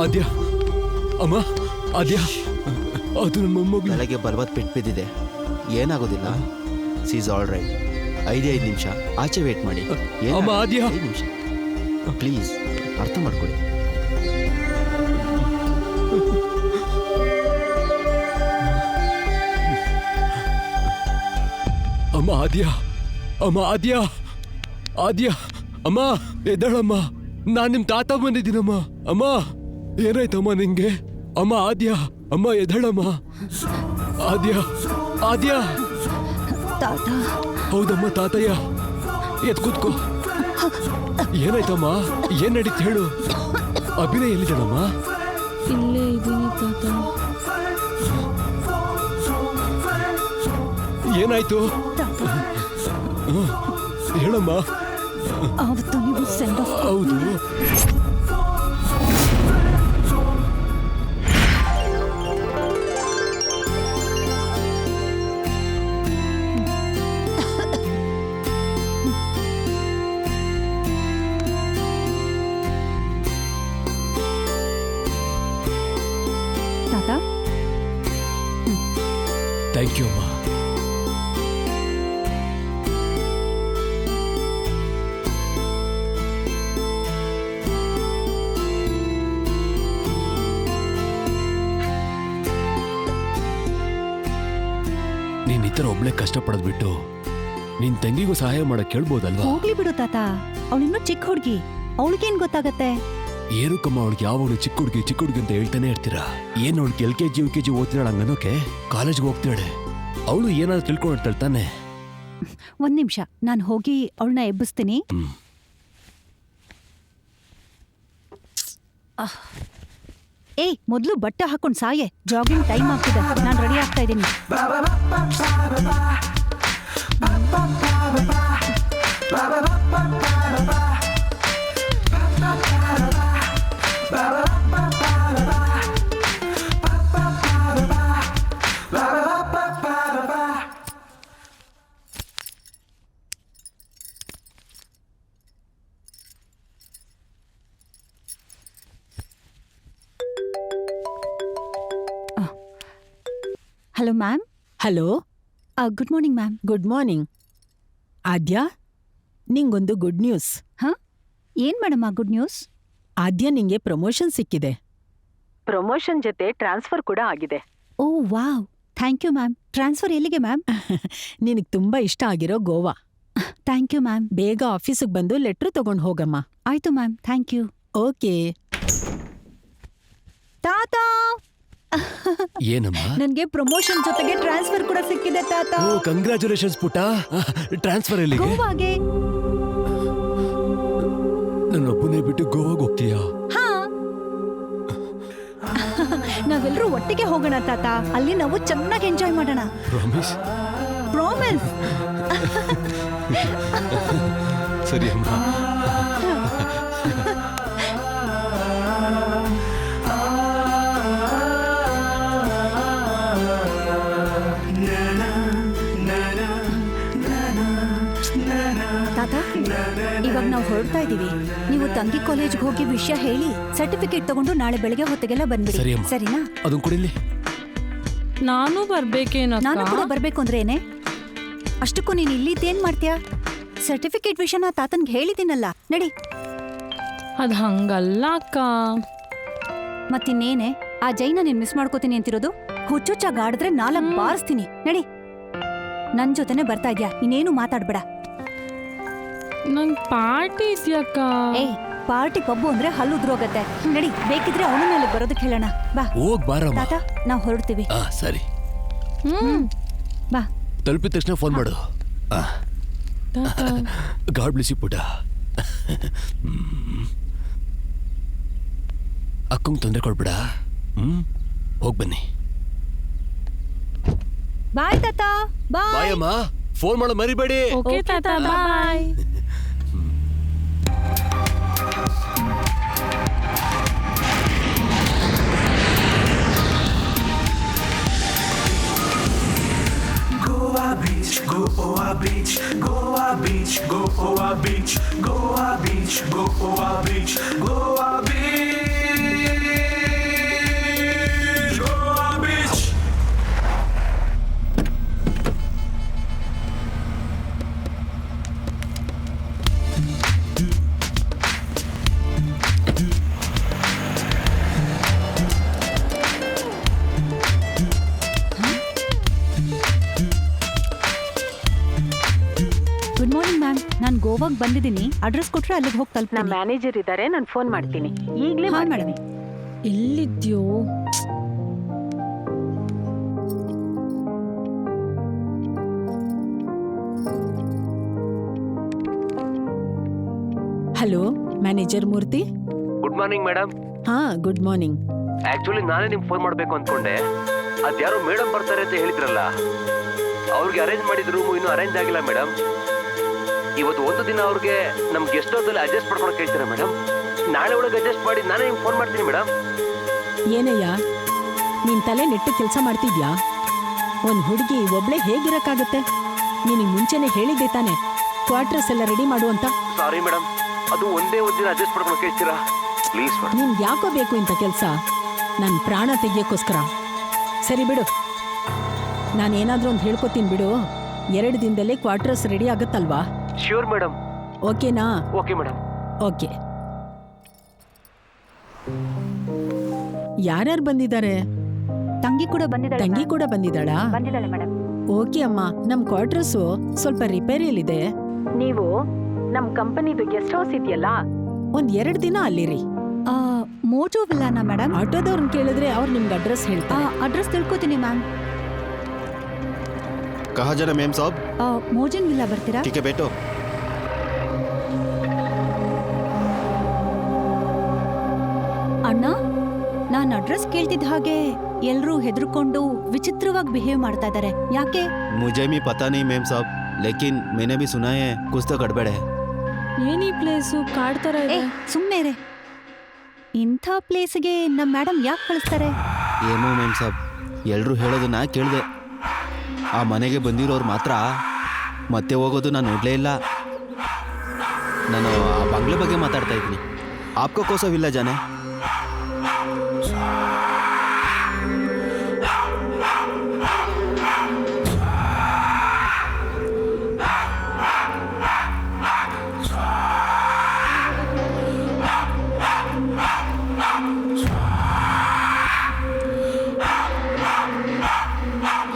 ಆದ್ಯ ಅಮ್ಮ, ಆದ್ಯ ಅದು ನನ್ನ ಮೊಮ್ಮಗಳು. ತಲೆಗೆ ಬಲವತ್ ಪೆಟ್ಟು ಬಿದ್ದಿದೆ, ಏನಾಗೋದಿಲ್ಲ. Seize all right. 5 ನಿಮಿಷ ಆಚೆ ವೇಟ್ ಮಾಡಿ. ಅಮ್ಮ, ಆದ್ಯ 5 ನಿಮಿಷ ಪ್ಲೀಸ್, ಅರ್ಥ ಮಾಡ್ಕೊಳ್ಳಿ. ಅಮ್ಮ ಆದ್ಯ, ಅಮ್ಮ ಆದ್ಯ, ಆದ್ಯ ಅಮ್ಮ ಎದ್ದಳಮ್ಮ, ನಾನ್ ನಿಮ್ ತಾತ ಬಂದಿದ್ದೀನಮ್ಮ. ಅಮ್ಮ ಏನಾಯ್ತಮ್ಮ ನಿಂಗೆ? ಅಮ್ಮ ಆದ್ಯ, ಅಮ್ಮ ಎದ್ದಳಮ್ಮ. ಆದ್ಯ, ಆದ್ಯ. ತಾತ. ಹೌದಮ್ಮ ತಾತಯ್ಯ, ಎದ್ ಕೂತ್ಕೋ. ಏನಾಯ್ತಮ್ಮ, ಏನ್ ನಡೀತು ಹೇಳು. ಅಭಿನಯ ಎಲ್ಲಿದ್ದಾಳಮ್ಮ? ಇಲ್ಲೇ ಇದ್ದೀನಿ ತಾತ. ಏನಾಯ್ತು ಹೇಳಮ್ಮ. ಅವತ್ತು ನೀವು ಸೆಂಡ್ ಆಫ್. ಹೌದು. ತಾತ ಥ್ಯಾಂಕ್ ಯು ಅಮ್ಮ. ನೀನ್ ಈ ಥರ ಒಬ್ಳೆ ಕಷ್ಟಪಡೋದ್ ಬಿಟ್ಟು ನಿನ್ ತಂಗಿಗೂ ಸಹಾಯ ಮಾಡಕ್ ಕೇಳ್ಬೋದಲ್ವಾ? ಹೋಗ್ಲಿ ಬಿಡು ತಾತ, ಅವಳಿನ್ನೂ ಚಿಕ್ಕ ಹುಡುಗಿ, ಅವಳಿಗೇನ್ ಗೊತ್ತಾಗತ್ತೆ? ಏನಕ್ಕಮ್ಮ ಅವಳಿಗೆ ಯಾವಾಗಲೂ ಚಿಕ್ಕ ಹುಡುಗಿ ಅಂತ ಹೇಳ್ತಾನೆ ಇರ್ತೀರಾ? ಏನ್ ಅವಳಿಗೆ LKG UKG ಓದ್ತಿದ್ದಾಳ ಹಂಗನೋಕೆ? ಕಾಲೇಜ್ಗೆ ಹೋಗ್ತಾಳೆ, ಅವಳು ಏನಾದ್ರು ತಿಳ್ಕೊಂಡಿರ್ತಾಳೆ ತಾನೆ. ಒಂದ್ ನಿಮಿಷ, ನಾನು ಹೋಗಿ ಅವಳನ್ನ ಎಬ್ಬಿಸ್ತೀನಿ. ಏಯ್ ಮೊದ್ಲು ಬಟ್ಟೆ ಹಾಕೊಂಡ್ ಸಾಯೆ, ಜಾಗಿಂಗ್ ಟೈಮ್ ಆಗ್ತಿದೆ. ನಾನ್ ರೆಡಿ ಆಗ್ತಾ ಇದ್ದೀನಿ. Hello ma'am. Hello, good morning ma'am. Good morning. Aadya, ನಿಂಗೊಂದು ಗುಡ್ ನ್ಯೂಸ್. ಏನ್ ಮೇಡಮ್ ಆ ಗುಡ್ ನ್ಯೂಸ್? ಆದ್ಯಾ, ನಿಂಗೆ ಪ್ರಮೋಷನ್ ಸಿಕ್ಕಿದೆ. ಪ್ರಮೋಷನ್ ಜೊತೆ ಟ್ರಾನ್ಸ್ಫರ್ ಕೂಡ ಆಗಿದೆ. Oh wow, thank you ma'am. Transfer ಎಲ್ಲಿಗೆ ಮ್ಯಾಮ್? ನಿನಗ್ ತುಂಬಾ ಇಷ್ಟ ಆಗಿರೋ ಗೋವಾ. Thank you ma'am. ಬೇಗ ಆಫೀಸಿಗೆ ಬಂದು ಲೆಟ್ರ್ ತಗೊಂಡ್ ಹೋಗಮ್ಮ. ಆಯ್ತು ಮ್ಯಾಮ್, ಥ್ಯಾಂಕ್ ಯು. ಓಕೆ. ತಾತ, ಏನಮ್ಮ? ನನ್ಗೆ ಪ್ರಮೋಷನ್ ಜೊತೆಗೆ ಟ್ರಾನ್ಸ್ಫರ್ ಕೂಡ ಸಿಕ್ಕಿದೆ ತಾತ. ಓ ಕಂಗ್ರಾಚುಲೇಷನ್ಸ್ ಪುಟ್ಟ. ಟ್ರಾನ್ಸ್ಫರ್ ಎಲ್ಲಿಗೆ? ಗೋವಾಗೆ. ನನ್ನೊಬ್ಬನೇ ಬಿಟ್ಟು ಗೋವಾಗೆ ಹೋಗ್ತೀಯಾ? ಹಾ, ನಾವೆಲ್ಲರೂ ಒಟ್ಟಿಗೆ ಹೋಗೋಣ ತಾತ. ಅಲ್ಲಿ ನಾವು ಚೆನ್ನಾಗಿ ಎಂಜಾಯ್ ಮಾಡೋಣ. ಪ್ರಾಮಿಸ್? ಪ್ರಾಮಿಸ್. ಸರಿ ಅಮ್ಮ. ತಾತ, ಇವಾಗ ನಾವು ಹೊರಡ್ತಾ ಇದೀವಿ. ನೀವು ತಂಗಿ ಕಾಲೇಜ್ಗೆ ಹೋಗಿ ವಿಷಯ ಹೇಳಿ ಸರ್ಟಿಫಿಕೇಟ್ ತಗೊಂಡು ನಾಳೆ ಬೆಳಗ್ಗೆ ಹೊತ್ತಿಗೆಲ್ಲ ಬಂದ್ಬಿಡಿ. ಸರಿ ಅಮ್ಮ. ಸರಿನಾ? ಅದನ್ ಕೊಡಿಲಿ. ನಾನು ಬರ್ಬೇಕೇನ? ನಾನು ಕೂಡ ಬರ್ಬೇಕು ಅಂದ್ರೆ ಏನೇ? ಅಷ್ಟಕ್ಕೂ ನೀನ್ ಇಲ್ಲಿದ್ದೇನ್ ಮಾಡ್ತೀಯಾ? ಸರ್ಟಿಫಿಕೇಟ್ ವಿಷಯನ ತಾತನ್ಗೆ ಹೇಳಿದ್ದೀನಲ್ಲ, ನಡಿ. ಅದ್ ಹಂಗಲ್ಲ ಅಕ್ಕ. ಮತ್ತಿನ್ನೇನೆ, ಆ ಜೈನ ನೀನ್ ಮಿಸ್ ಮಾಡ್ಕೋತೀನಿ ಅಂತಿರೋದು? ಹುಚ್ಚುಚ್ಚಾಗ ಆಡಿದ್ರೆ 4 ಬಾರಿಸ್ತೀನಿ. ನಡಿ. ನನ್ ಜೊತೆನೆ ಬರ್ತಾ ಇದ್ಯಾ, ಇನ್ನೇನು ಮಾತಾಡ್ಬೇಡ. ನಂಗ್ ಪಾರ್ಟಿ ಇದ್ಯಕ್ಕ. ಏಯ್, ಪಾರ್ಟಿ ಪಬ್ಬು ಅಂದ್ರೆ ಹಲ್ಲು ಉದ್ರೋಗತ್ತೆ. ನಡಿ, ಬೇಕಿದ್ರೆ ಅವನ ಮೇಲೆ ಬರೋದಕ್ಕೆ ಹೇಳೋಣ. ಬಾ ಹೋಗ್ ಬಾರಮ್ಮ. ತಾತ, ನಾವ್ ಹೊರಡ್ತೀವಿ. ಸರಿ. ಬಾ. ತಲುಪಿದ ತಕ್ಷಣ ಫೋನ್ ಮಾಡು. ಗಾಡ್ ಬ್ಲೆಸ್ ಯು ಪುಟ್ಟ. ಅಕ್ಕಂಗ್ ತೊಂದರೆ ಕೊಡ್ಬೇಡ. ಹೋಗ್ ಬನ್ನಿ. ಬಾಯ್ ತಾತ. ಬಾಯ್. ಬಾಯ್ ಅಮ್ಮ. ಫೋನ್ ಮಾಡೋ ಮರಿಬೇಡಿ. ಓಕೆ ತಾತ, ಬಾಯ್. Goa Beach, Goa Beach, Goa Beach, Goa Beach, Goa Beach, Goa Beach, Goa Beach, Goa Beach. Good morning ma'am. ನಾನ್ ಗೋವಾಗ್ ಬಂದಿದ್ದೀನಿ. ಅಡ್ರೆಸ್ ಕೊಟ್ರೆ ಅಲ್ಲಿಗೆ ಹೋಗಿ ನಮ್ಮ ತಲುಪ್ತೀನಿ. ಮ್ಯಾನೇಜರ್ ಇದ್ದಾರೆ, ನಾನು ಫೋನ್ ಮಾಡ್ತೀನಿ. ಈಗಲೇ ಹಾ ಮಾಡ್ತೀನಿ. ಮೇಡಮ್. ಎಲ್ಲಿದ್ಯೋ? Hello, manager Murthy. Good morning madam. ಹಾ, ಗುಡ್ ಮಾರ್ನಿಂಗ್. ಆಕ್ಚುಲಿ ನಾನೇ ನಿಮ್ಗೆ ಫೋನ್ ಮಾಡ್ಬೇಕು ಅನ್ಕೊಂಡೆ. ಅದ್ಯಾರೋ ಮೇಡಮ್ ಬರ್ತಾರೆ ಅಂತ ಹೇಳಿದ್ರಲ್ಲ, ಅವ್ರಿಗೆ ಅರೇಂಜ್ ಮಾಡಿದ ರೂಮು ಇನ್ನೂ ಅರೇಂಜ್ ಆಗಿಲ್ಲ ಮೇಡಮ್. ಇವತ್ತು ಒಂದು ದಿನ ಅವ್ರಿಗೆ ನಮ್ ಗೆಸ್ಟ್ ಹೌಸಲ್ಲಿ ಅಡ್ಜಸ್ಟ್ ಮಾಡ್ಕೊಳಕ್ ಹೇಳ್ತೀರಾ ಮೇಡಮ್? ನಾಳೆ ಒಳಗೆ ಅಡ್ಜಸ್ಟ್ ಮಾಡಿ ನಾನೇ ನಿಮ್ಗೆ ಫೋನ್ ಮಾಡ್ತೀನಿ ಮೇಡಮ್. ಏನಯ್ಯ, ನೀನ್ ತಲೆ ನೆಟ್ಟು ಕೆಲಸ ಮಾಡ್ತಿದ್ಯಾ? ಒಂದ್ ಹುಡುಗಿ ಒಬ್ಳೆ ಹೇಗಿರಕ್ಕಾಗತ್ತೆ? ನಿನಗೆ ಮುಂಚೆನೆ ಹೇಳಿದ್ದೆ ತಾನೆ ಕ್ವಾರ್ಟರ್ಸ್ ಎಲ್ಲ ರೆಡಿ ಮಾಡು ಅಂತ. ಸಾರಿ ಮೇಡಮ್, ಅದು ಒಂದೇ ಒಂದು ದಿನ ಅಡ್ಜಸ್ಟ್ ಮಾಡ್ಕೊಳಕ್ ಹೇಳ್ತೀರಾ ಪ್ಲೀಸ್ ಮೇಡಮ್? ನಿಮ್ಗೆ ಯಾಕೋ ಬೇಕು ಇಂಥ ಕೆಲಸ? ನನ್ನ ಪ್ರಾಣ ತೆಗಿಯೋಕ್ಕೋಸ್ಕರ. ಸರಿ ಬಿಡು, ನಾನೇನಾದ್ರೂ ಒಂದು ಹೇಳ್ಕೊತೀನಿ ಬಿಡು. 2 ದಿನದಲ್ಲೇ ಕ್ವಾರ್ಟರ್ಸ್ ರೆಡಿ ಆಗತ್ತಲ್ವಾ? Sure madam. ಓಕೆನಾ? Okay madam. ಓಕೆ. ಯಾರ್ಯಾರು ಬಂದಿದ್ದಾರೆ? ತಂಗಿ ಕೂಡ ಬಂದಿದ್ದಾಳೆ. ತಂಗಿ ಕೂಡ ಬಂದಿದ್ದಾಳಾ? ಬಂದಿದ್ದಾಳೆ ಮೇಡಮ್. ಓಕೆ ಅಮ್ಮ, ನಮ್ ಕ್ವಾರ್ಟರ್ಸು ಸ್ವಲ್ಪ ರಿಪೇರಿಯಲ್ಲಿದೆ. ನೀವು ನಮ್ ಕಂಪನಿದು ಗೆಸ್ಟ್ ಹೌಸ್ ಇದೆಯಲ್ಲ, ಒಂದ್ 2 ದಿನ ಅಲ್ಲಿರಿ. ಮೋಜೋ ವಿಲ್ಲಾನಾ ಮೇಡಮ್? ಆಟೋದವ್ರನ್ನ ಕೇಳಿದ್ರೆ ಅವ್ರು ನಿಮ್ಗೆ ಅಡ್ರೆಸ್ ಹೇಳ್ತಾರೆ. ಅಡ್ರೆಸ್ ತಿಳ್ಕೊತೀನಿ ಮ್ಯಾಮ್. कहाँ जाना मैम साहब? ಮೋಜಿನ್ ವಿಲ್ಲಾ ಬರ್ತೀರಾ? ठीक है बैठो. ಅಣ್ಣ ನಾನ್ ಅಡ್ರೆಸ್ ಕೇಳ್ತಿದ್ದ ಹಾಗೆ ಎಲ್ರೂ ಹೆದರ್ಕೊಂಡು ವಿಚಿತ್ರವಾಗಿ ಬಿಹೇವ್ ಮಾಡ್ತಾ ಇದ್ದಾರೆ. ಯಾಕೆ? मुझे भी पता नहीं मैम साहब, लेकिन मैंने भी सुना है कुछ तो गड़बड़ है। ಏನೀ ಪ್ಲೇಸು ಕಾಡ್ ಥರ ಏ ಇದೆ. ಸುಮ್ನೆ ರೇ. ಇಂಥ ಪ್ಲೇಸ್ಗೆ ನಮ್ಮ ಮೇಡಮ್ ಯಾಕೆ ಕಳಿಸ್ತಾರೆ? ಏನೋ ಮ್ಯಾಮ್ ಸಾಬ್, ಎಲ್ಲರೂ ಹೇಳೋದನ್ನ ಕೇಳಿದೆ. ಆ ಮನೆಗೆ ಬಂದಿರೋರು ಮಾತ್ರ ಮತ್ತೆ ಹೋಗೋದು ನಾನು ನೋಡಲೇ ಇಲ್ಲ. ನಾನು ಆ ಬಂಗ್ಲೆ ಬಗ್ಗೆ ಮಾತಾಡ್ತಾ ಇದ್ದೀನಿ. ಆಪ್ಕೋ ಕೋಸವಿಲ್ಲ ಜಾನೆ.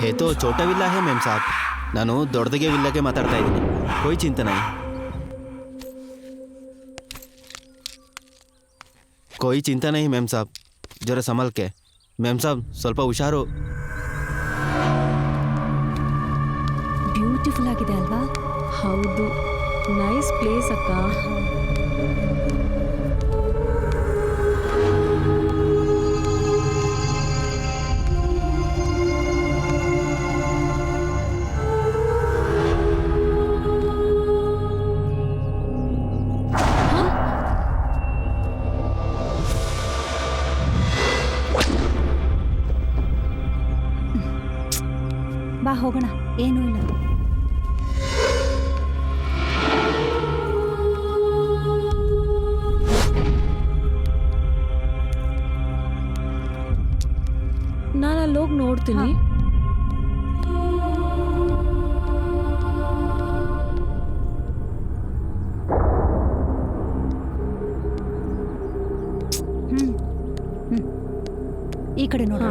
हे तो छोटा विला है मैम साहब, ನಾನು ದೊಡ್ಡದಿಗೆ ವಿಲ್ಲಕ್ಕೆ ಮಾತಾಡ್ತಾ ಇದ್ದೀನಿ. कोई चिंता नहीं, कोई चिंता नहीं मैम साहब, जरा संभल के. मैम साहब ಸ್ವಲ್ಪ ಹುಷಾರು. ಬ್ಯೂಟಿಫುಲ್ ಆಗಿದೆ ಅಲ್ವಾ? ಹೌದು, ನೈಸ್ ಪ್ಲೇಸ್ ಅಕ್ಕ. ಬಾ ಹೋಗೋಣ, ಏನೂ ಇಲ್ಲ. ನಾನು ಅಲ್ಲಿ ಹೋಗಿ ನೋಡ್ತೀನಿ. ಈ ಕಡೆ ನೋಡ.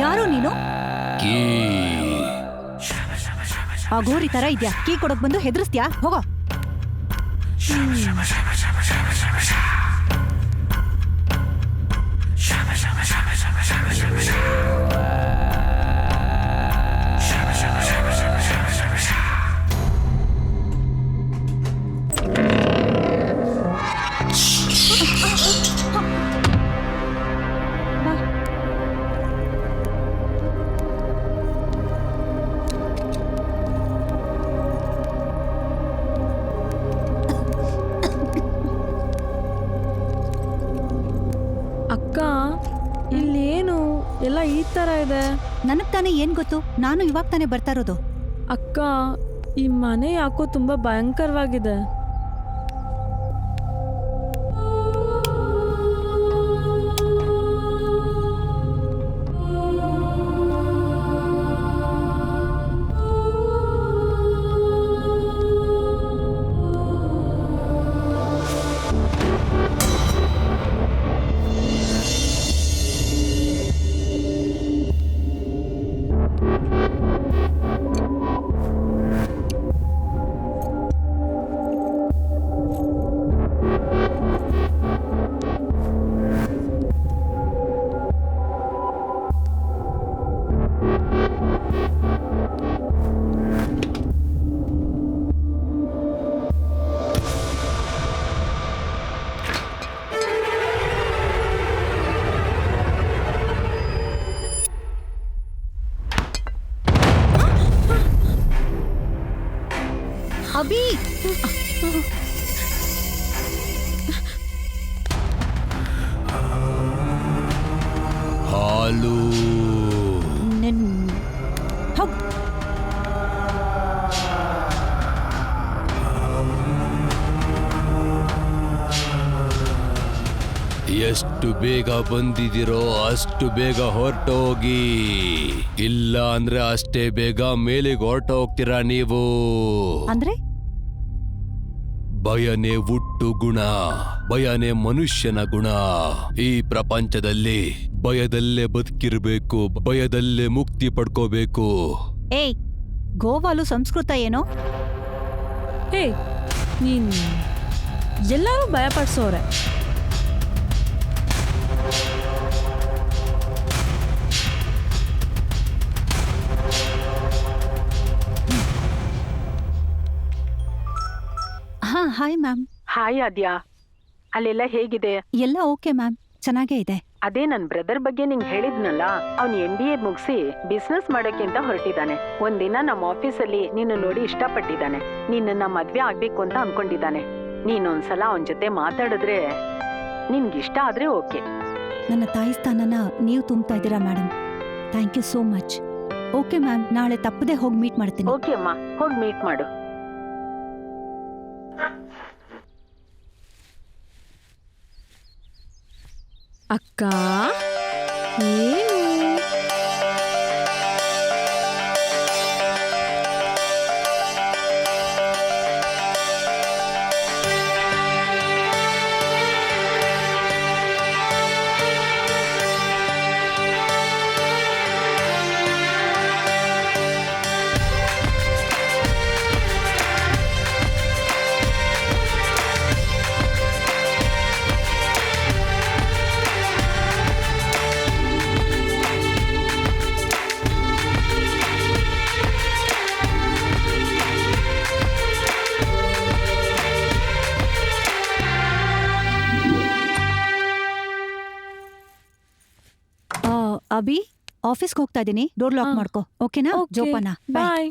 ಯಾರು ನೀನು? ಅಘೋರಿ ತರ ಇದ್ಯಾ, ಕೀ ಕೊಡಕ್ ಬಂದು ಹೆದರ್ಸ್ತ್ಯಾ? ಹೋಗೋ. ಅಕ್ಕ, ಇಲ್ಲೇನು ಎಲ್ಲ ಈ ಥರ ಇದೆ? ನನಗ್ ತಾನೇ ಏನ್ ಗೊತ್ತು, ನಾನು ಇವಾಗ ತಾನೇ ಬರ್ತಾ ಇರೋದು. ಅಕ್ಕ, ಈ ಮನೆ ಯಾಕೋ ತುಂಬ ಭಯಂಕರವಾಗಿದೆ. ಅಭಿ, ಹಾಲು ಹೋಗ್. ಎಷ್ಟು ಬೇಗ ಬಂದಿದಿರೋ ಅಷ್ಟು ಬೇಗ ಹೊರಟೋಗಿ, ಇಲ್ಲ ಅಂದ್ರೆ ಅಷ್ಟೇ ಬೇಗ ಮೇಲಿಗೆ ಹೊರಟೋಗ್ತೀರಾ ನೀವು. ಅಂದ್ರೆ ಭಯನೇ ಹುಟ್ಟು ಗುಣ, ಭಯನೇ ಮನುಷ್ಯನ ಗುಣ. ಈ ಪ್ರಪಂಚದಲ್ಲಿ ಭಯದಲ್ಲೇ ಬದುಕಿರ್ಬೇಕು, ಭಯದಲ್ಲೇ ಮುಕ್ತಿ ಪಡ್ಕೋಬೇಕು. ಏಯ್, ಗೋವಾಲು ಸಂಸ್ಕೃತ ಏನೋ? ಹೇ ನೀನ್ ಎಲ್ಲರೂ ಭಯಪಡಿಸೋರೆ. ಹಾ ಹಾಯ್ ಮ್ಯಾಮ್. ಹಾಯ್ ಆದ್ಯಾ, ಅಲ್ಲೆಲ್ಲ ಹೇಗಿದೆ? ಎಲ್ಲ ಓಕೆ ಮ್ಯಾಮ್, ಚೆನ್ನಾಗೇ ಇದೆ. ಅದೇ ನನ್ ಬ್ರದರ್ ಬಗ್ಗೆ ನಿಂಗೆ ಹೇಳಿದ್ನಲ್ಲ, ಅವ್ನ್ MBA ಮುಗಿಸಿ ಬಿಸ್ನೆಸ್ ಮಾಡೋಕೆ ಅಂತ ಹೊರಟಿದ್ದಾನೆ. ಒಂದಿನ ನಮ್ಮ ಆಫೀಸಲ್ಲಿ ನಿನ್ನ ನೋಡಿ ಇಷ್ಟಪಟ್ಟಿದ್ದಾನೆ. ನಿನ್ನ ಮದ್ವೆ ಆಗ್ಬೇಕು ಅಂತ ಅನ್ಕೊಂಡಿದ್ದಾನೆ. ನೀನೊಂದ್ಸಲ ಅವನ್ ಜೊತೆ ಮಾತಾಡಿದ್ರೆ ನಿನ್ಗಿಷ್ಟ ಆದ್ರೆ ಓಕೆ. ನನ್ನ ತಾಯಿ ಸ್ಥಾನನ ನೀವು ತುಂಬ್ತಾ ಇದ್ದೀರಾ madam. Thank you so much. Okay ma'am, ನಾಳೆ ತಪ್ಪದೆ ಹೋಗಿ ಮೀಟ್ ಮಾಡ್ತೀನಿ. ಓಕೆ ಅಮ್ಮ, ಹೋಗಿ ಮೀಟ್ ಮಾಡು. ಅಕ್ಕ ಏನು ಅಭಿ, ಆಫೀಸ್ಗೆ ಹೋಗ್ತಾ ಇದ್ದೀನಿ, ಡೋರ್ ಲಾಕ್ ಮಾಡ್ಕೋ. ಓಕೆನಾ? ಜೋಪಾನ. ಬಾಯ್.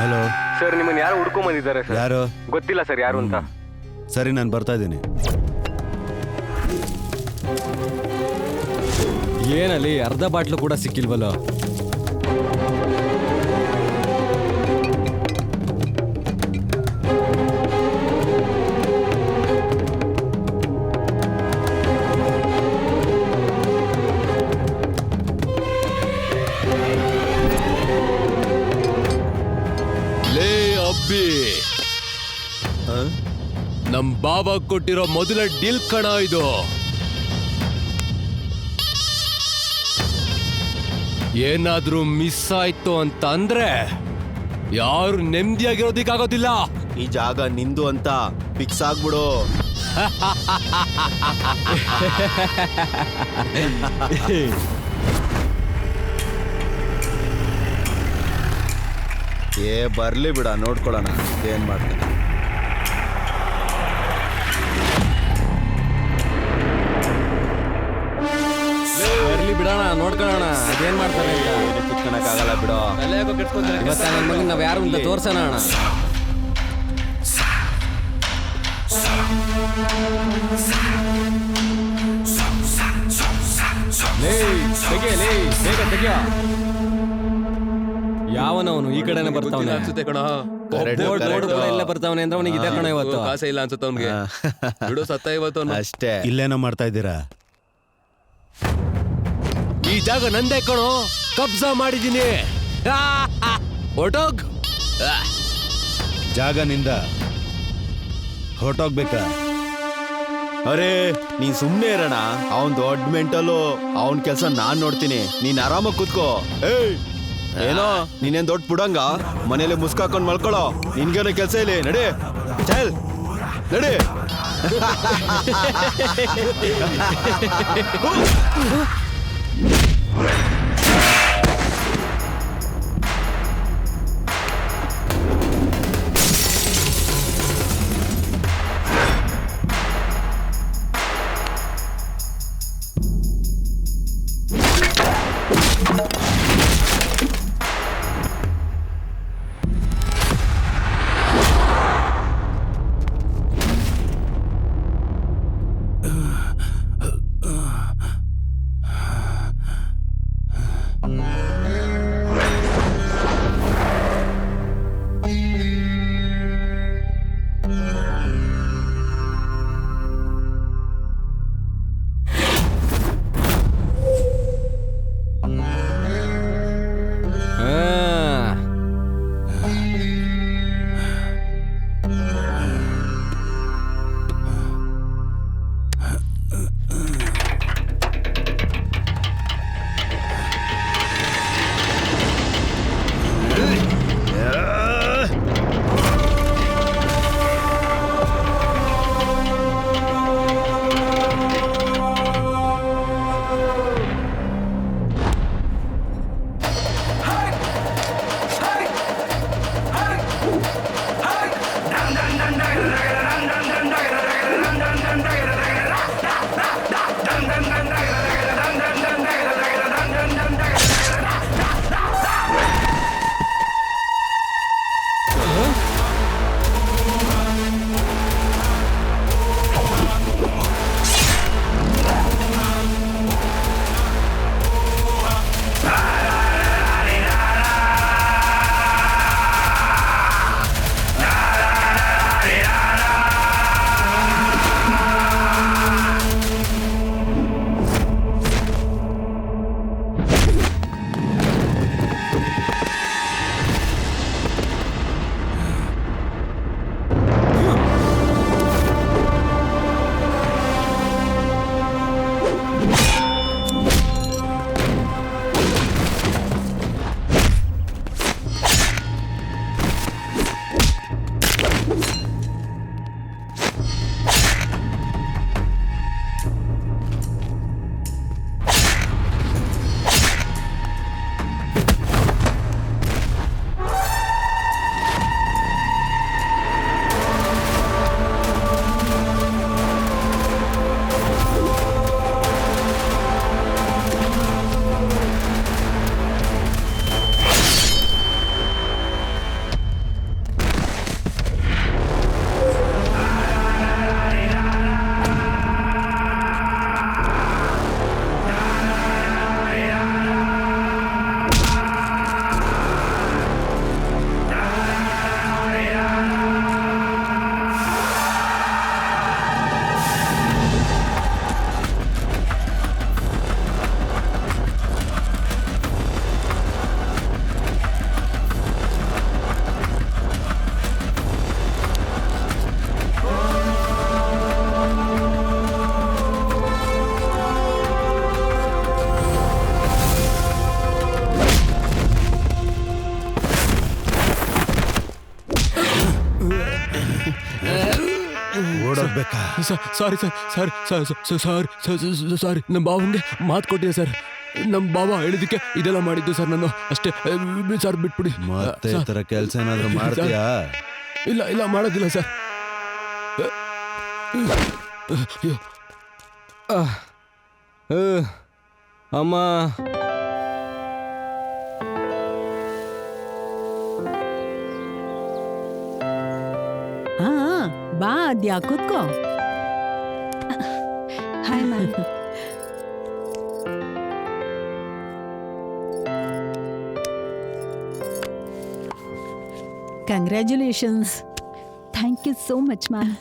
ಹಲೋ ಸರ್, ನಿಮ್ಮನ್ನ ಯಾರು ಹುಡ್ಕೊಂಡ್ ಬಂದಿದ್ದಾರೆ ಸರ್? ಯಾರು? ಗೊತ್ತಿಲ್ಲ ಸರ್ ಯಾರು ಅಂತ. ಸರಿ, ನಾನು ಬರ್ತಾ ಇದ್ದೀನಿ. ಏನಲ್ಲಿ ಅರ್ಧ ಬಾಟ್ಲು ಕೂಡ ಸಿಕ್ಕಿಲ್ವಲ್ಲ? ಲೇ ಅಬ್ಬಿ, ನಮ್ ಬಾಬಾ ಕೊಟ್ಟಿರೋ ಮೊದಲ ಡೀಲ್ ಕಣ ಇದು. ಏನಾದ್ರೂ ಮಿಸ್ ಆಯ್ತು ಅಂತ ಅಂದ್ರೆ ಯಾರು ನೆಮ್ಮದಿಯಾಗಿರೋದಿಕ್ಕಾಗೋದಿಲ್ಲ. ಈ ಜಾಗ ನಿಂದು ಅಂತ ಫಿಕ್ಸ್ ಆಗ್ಬಿಡು. ಏ ಬರ್ಲಿ ಬಿಡ, ನೋಡ್ಕೊಳ್ಳೋಣ ಏನ್ ಮಾಡ್ತಾನೆ. ಬರ್ಲಿ ಬಿಡೋಣ, ನೋಡ್ಕೊಳ್ಳೋಣ ಅದೇನ್ ಮಾಡ್ತಾನೆ ಅಂತ. ಕುತ್ಕೊಳಕ್ಕಾಗಲ್ಲ ಬಿಡೋ. ಇವತ್ತ ನನ್ನ ಮಗನ್ ನಾವ್ ಯಾರು ಅಂತ ತೋರ್ಸೋಣ ಅಣ್ಣ. ಬೇಗ ತೆಗಿಯ. ಯಾವನವನು ಈ ಕಡೆನೆ ಬರ್ತಾವನೆ ಅನ್ಸುತ್ತೆ ಕಣ. ಎಲ್ಲ ಬರ್ತಾವನೆ ಅಂದ್ರೆ ಅವನಿಗೆ ಇದೆ ಕಣ ಇವತ್ತು. ಕಾಸೆ ಇಲ್ಲ ಅನ್ಸುತ್ತೆ ಅವನಿಗೆ. ಬಿಡು, ಸತ್ತ ಇವತ್ತು ಅವ್ನು. ಅಷ್ಟೇ. ಇಲ್ಲೇನೋ ಮಾಡ್ತಾ ಇದ್ದೀರಾ? ಈ ಜಾಗ ನಂದೇ ಕಣೋ, ಕಬ್ಜಾ ಮಾಡಿದೀನಿ. ಹೊಟೋಗ್. ಜಾಗ ನಿಂದ ಹೊರಟೋಗ್ಬೇಕಾ? ಅರೇ ನೀನ್ ಸುಮ್ನೆ ಇರೋಣ. ಅವನ್ ದೊಡ್ಡ ಮೆಂಟಲು, ಅವನ್ ಕೆಲ್ಸ ನಾನ್ ನೋಡ್ತೀನಿ. ನೀನ್ ಆರಾಮಾಗಿ ಕೂತ್ಕೋ. ಏಯ್ ಏನೋ ನೀನೇನ್ ದೊಡ್ಡ ಪುಡಂಗ, ಮನೇಲಿ ಮುಸ್ಕಾಕೊಂಡ್ ಮಲ್ಕೊಳ್ಳೋ. ನಿನ್ಗೇನೋ ಕೆಲ್ಸ ಇಲ್ಲಿ, ನಡಿ ಚಲ್ ನಡಿ. ಓಡೋಗ್ಬೇಕಾ? ಸಾರಿ ಸಾರಿ ನಮ್ಮ ಬಾವಂಗೆ ಮಾತು ಕೊಟ್ಟಿದೆ ಸರ್. ನಮ್ಮ ಬಾವ ಹೇಳಿದಕ್ಕೆ ಇದೆಲ್ಲ ಮಾಡಿದ್ದು ಸರ್. ನಾನು ಅಷ್ಟೇ ಸರ್, ಬಿಟ್ಬಿಡಿ. ಮತ್ತೆ ಈ ತರ ಕೆಲಸ ಏನಾದ್ರು ಮಾಡ್ತೀಯಾ? ಇಲ್ಲ ಮಾಡೋದಿಲ್ಲ ಸರ್. ಅಮ್ಮ ಬಾ ಅದ್ಯಾ, ಕೂತ್ಕೋ. Hi ma'am. Congratulations. Thank you so much ma'am.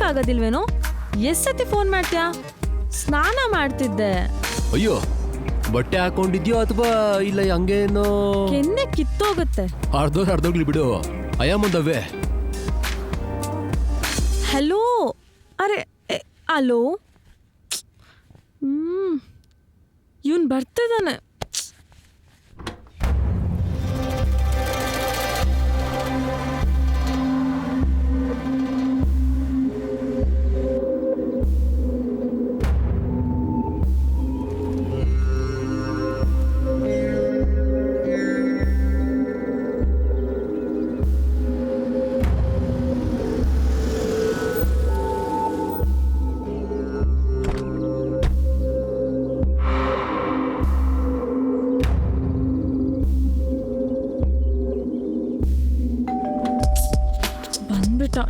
ಆಗೋದಿಲ್ವೇನೋ? ಎಷ್ಟೊತ್ತಿ ಫೋನ್ ಮಾಡ್ತೀಯಾ? ಸ್ನಾನ ಮಾಡ್ತಿದ್ದೆ. ಅಯ್ಯೋ, ಬಟ್ಟೆ ಹಾಕೊಂಡಿದ್ಯೋ ಅಥವಾ ಇಲ್ಲ ಹಂಗೇನೋ? ಕೆನ್ನೆ ಕಿತ್ತೋಗುತ್ತೆ. ಅರ್ಧೋಗ್ಲಿ ಬಿಡು. I am on the way. Hello, ಅರೆ ಹಲೋ. ಇವನ್ ಬರ್ತಿದ್ದಾನೆ.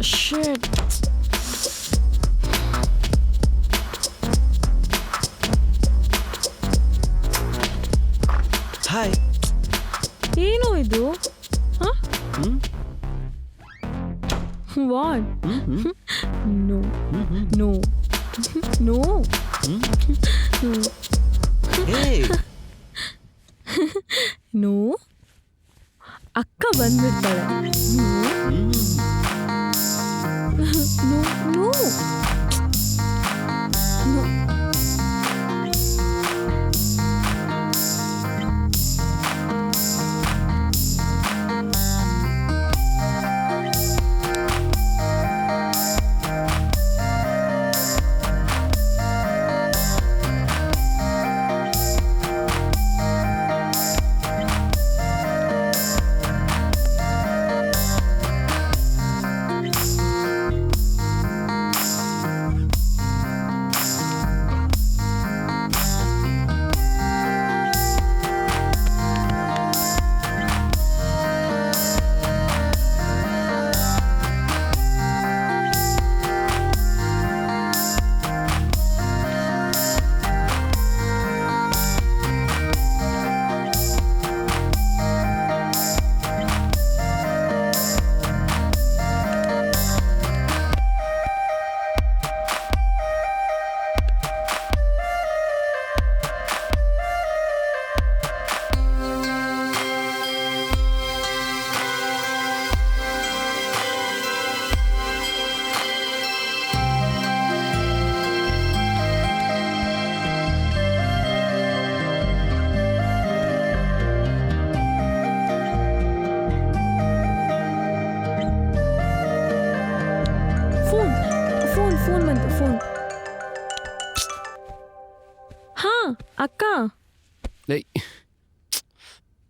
Shit. ಹಾಯ್. ಏನು ಇದು? What? No. No. No. Hey. No. ಅಕ್ಕ ಬಂದ್ಬಿಡ್ತಾಳೆ. No, no. No.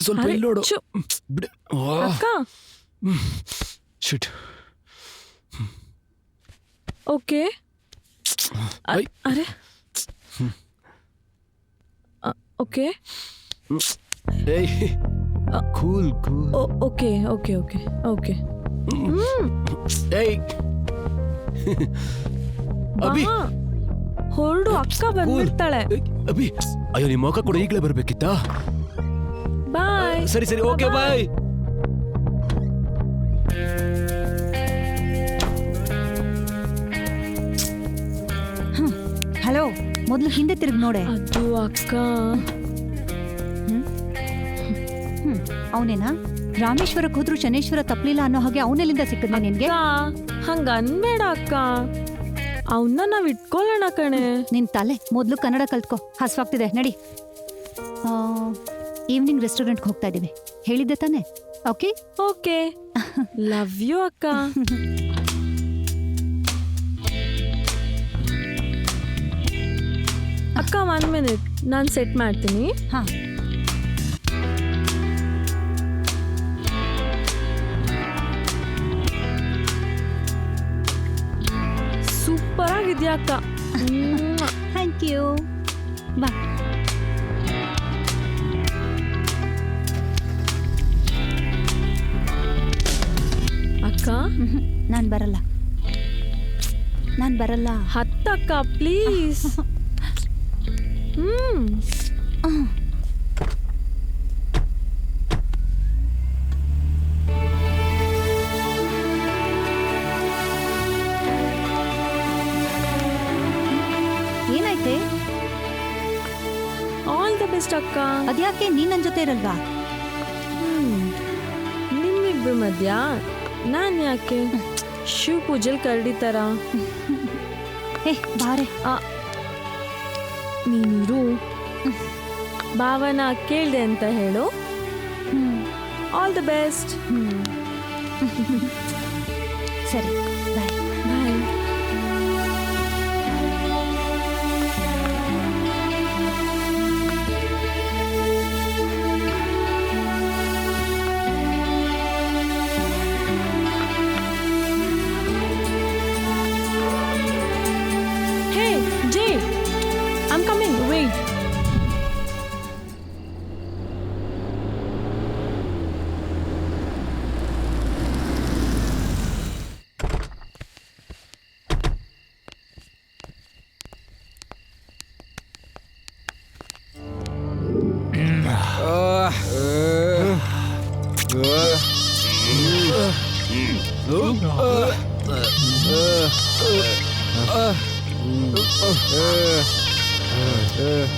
ಸ್ವಲ್ಪ ಅರೆ, ಇಲ್ಲಿ ನೋಡು ಚು. ಬಿಡು ಅಕ್ಕ ಶಿಟ್ ಓಕೆ ಐ. ಅರೆ ಓಕೆ ಏಯ್ cool cool okay okay okay okay ಏಯ್ ಅಭಿ ಹೊರಡು ಅಕ್ಕ ಬಂದ್ಬಿಡ್ತಾಳೆ ಏಯ್, ಅಭಿ ಅಯ್ಯೋ ನಿಮ್ಮ ಮುಖ ಕೂಡ ಈಗಲೇ ಬರ್ಬೇಕಿತ್ತಾ ಬಾಯ್ ಸರಿ ಸರಿ ಓಕೆ ಬಾಯ್ ಹಲೋ ಮೊದ್ಲು ಹಿಂದೆ ತಿರುಗಿ ನೋಡೆ. ಅದು ಅಕ್ಕ ಅವನೇನಾ? ರಾಮೇಶ್ವರಕ್ಕೆ ಹೋದ್ರು ಶನೇಶ್ವರ ತಪ್ಪಲಿಲ್ಲ ಅನ್ನೋ ಹಾಗೆ ಅವನೆಲ್ಲಿಂದ ಸಿಕ್ಕದ್ನ ನಿನ್ಗೆ? ಅಕ್ಕ ಹಂಗ ಅನ್ಬೇಡ ಅಕ್ಕ, ಅವನ್ನ ನಾವ್ ಇಟ್ಕೊಳ್ಳೋಣ ಕಣೆ. ನಿನ್ ತಲೆ ಮೊದ್ಲು ಕನ್ನಡ ಕಲ್ತ್ಕೋ. ಹಸ್ವಾಗ್ತಿದೆ, ನಡಿ. ಈವ್ನಿಂಗ್ ರೆಸ್ಟೋರೆಂಟ್ಗೆ ಹೋಗ್ತಾ ಇದೀವಿ, ಹೇಳಿದ್ದೆ ತಾನೆ? ಓಕೆ ಓಕೆ ಲವ್ ಯು ಅಕ್ಕ. ಅಕ್ಕ 1 ಮಿನಿಟ್, ನಾನು ಸೆಟ್ ಮಾಡ್ತೀನಿ. ಹಾ. ಸೂಪರ್ ಆಗಿದ್ಯಾ ಅಕ್ಕ. Thank you. ಬಾ. ಅಕ್ಕ ನಾನು ಬರಲ್ಲ. ಹತ್ತಕ್ಕ ಪ್ಲೀಸ್. ಏನಾಯ್ತೆ? ಆಲ್ ದ ಬೆಸ್ಟ್ ಅಕ್ಕ. ಅದ್ಯಾಕೆ ನೀನ್ ನನ್ ಜೊತೆ ಇರಲ್ವಾ? ನಿಮ್ಮಿಬ್ರು ಮಧ್ಯ ನಾನ್ ಯಾಕೆ? ಶಿವ ಪೂಜೆಲ್ ಕರಡಿತರ. ಏ ಬಾರೆ. ನೀನಿರು, ಭಾವನ ಕೇಳ್ದೆ ಅಂತ ಹೇಳು. All the best. ಸರಿ, ಬಾಯ್. ಬಾಯ್. Hey, Jay, I'm coming. Wait.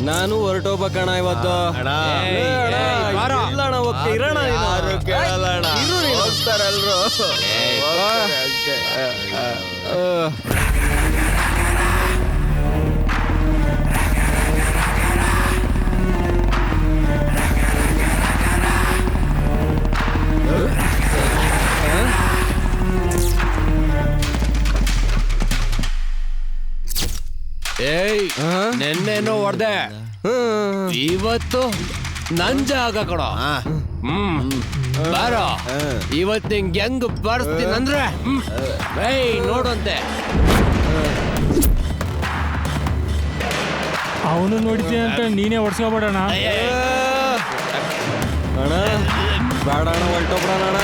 ನಾನು ಹೊರಟೋಗ್ಬೇಕಣ ಇವತ್ತು. ಹೋಗ್ತಾರಲ್ರು. ಏಯ್ ನೆನ್ನೆನೋ ಹೊಡ್ದೆ, ಇವತ್ತು ನನ್ ಜಾಗ ಕೊಡೋ. ಬಾರೋ, ಇವತ್ತು ಹಿಂಗ್ ಹೆಂಗ್ ಬರ್ಸ್ತೀನಿ ಅಂದ್ರೆ ಏಯ್ ನೋಡುವಂತೆ. ಅವನು ನೋಡಿದ್ದೀನಿ ಅಂತ ನೀನೇ ಹೊಡ್ಸ್ಕೊಬೇಡಣ. ಅಣ್ಣ ಬೇಡ ಅಣ್ಣ, ಹೊರಟೋಗ್ಬಿಡೋಣ ಅಣ್ಣ.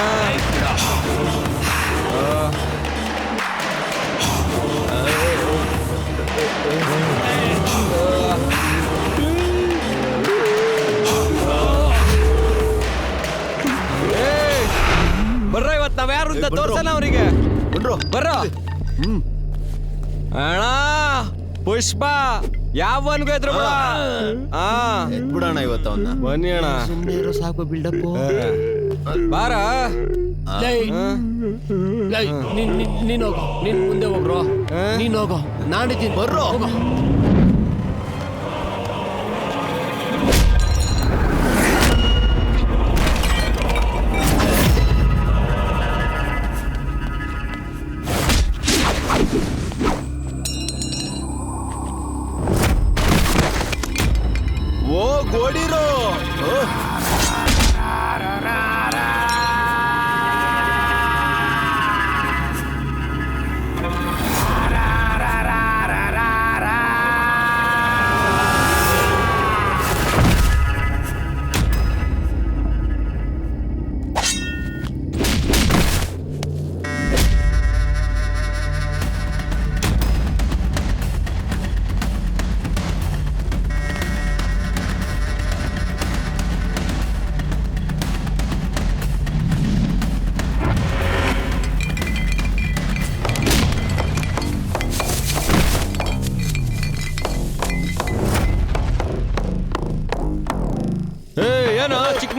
ಬರ್ರ, ಇವತ್ತು ನಾವ್ ಯಾರು ಅಂತ ತೋರ್ಸಲ್ಲ ಅವ್ರಿಗೆ. ಬರ್ರ ಅಣ್ಣ. ಪುಷ್ಪ ಯಾವನ್ಗೂ ಎದ್ರು ಬಿಡ. ಬಿಡೋಣ ಇವತ್ತು ಅವನ್ನ. ಬನ್ನಿ ಅಣ್ಣ. ಸುಮ್ಮನೆ ಇರೋ ಸಾಕು ಬಿಲ್ಡಪ್. ಬಾರ. ನೀನ್ ಹೋಗೋ, ನೀನ್ ಮುಂದೆ ಹೋಗ್ರೋ. ನೀನ್ ಹೋಗೋ, ನಾನಿದ್ದೀನಿ. ಬರ್ರೋ ಹೋಗೋ. ಓ ಗೋಡಿರೋ.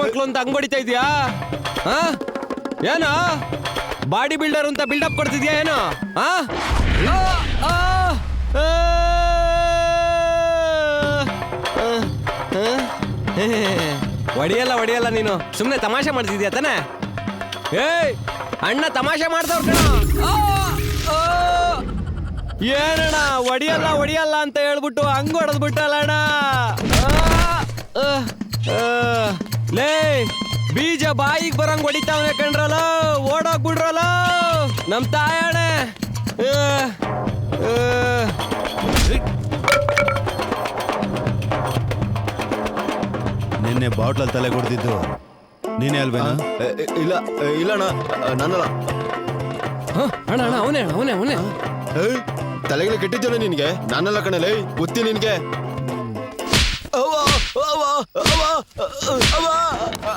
ಮಕ್ಳು ಅಂತ ಹಂಗ್ ಹೊಡಿತಾ ಇದೀಯಾ? ಏನೋ ಬಾಡಿ ಬಿಲ್ಡರ್ ಅಂತ ಬಿಲ್ಡಪ್ ಕೊಡ್ತಿದ್ಯಾ ಏನೋ? ಹೊಡಿಯಲ್ಲ ನೀನು, ಸುಮ್ಮನೆ ತಮಾಷೆ ಮಾಡ್ತಿದ್ಯಾ ತಾನೆ? ಏಯ್ ಅಣ್ಣ ತಮಾಷೆ ಮಾಡ್ದವ್ರ ಕಣ. ಏನಣ್ಣ ಹೊಡಿಯಲ್ಲ ಅಂತ ಹೇಳ್ಬಿಟ್ಟು ಹಂಗ್ ಹೊಡೆದ್ಬಿಟ್ಟಲ್ಲ ಅಣ್ಣ. ಲೇ ಬೀಜ ಬಾಯಿಗೆ ಬರಂಗ್ ಹೊಡಿತಾವನೆ ಕಣ್ರಲ್ಲ, ಓಡೋಗ್ಬಿಡ್ರಲ್ಲ ನಮ್ ತಾಯಣೆ. ನಿನ್ನೆ ಬಾಟ್ಲಲ್ಲಿ ತಲೆ ಕೊಡ್ತಿದ್ದು ನೀನೇ ಅಲ್ವೇನಾ? ಇಲ್ಲ ಅಣ್ಣ, ನಾನಲ್ಲ ಅಣ್ಣ ಅವನೇ ತಲೆಗೆ ಕೆಟ್ಟಿದ್ದೇನೆ ನಿನ್ಗೆ. ನಾನಲ್ಲ ಕಣಲೇ, ಗೊತ್ತಿ ನಿನ್ಗೆ.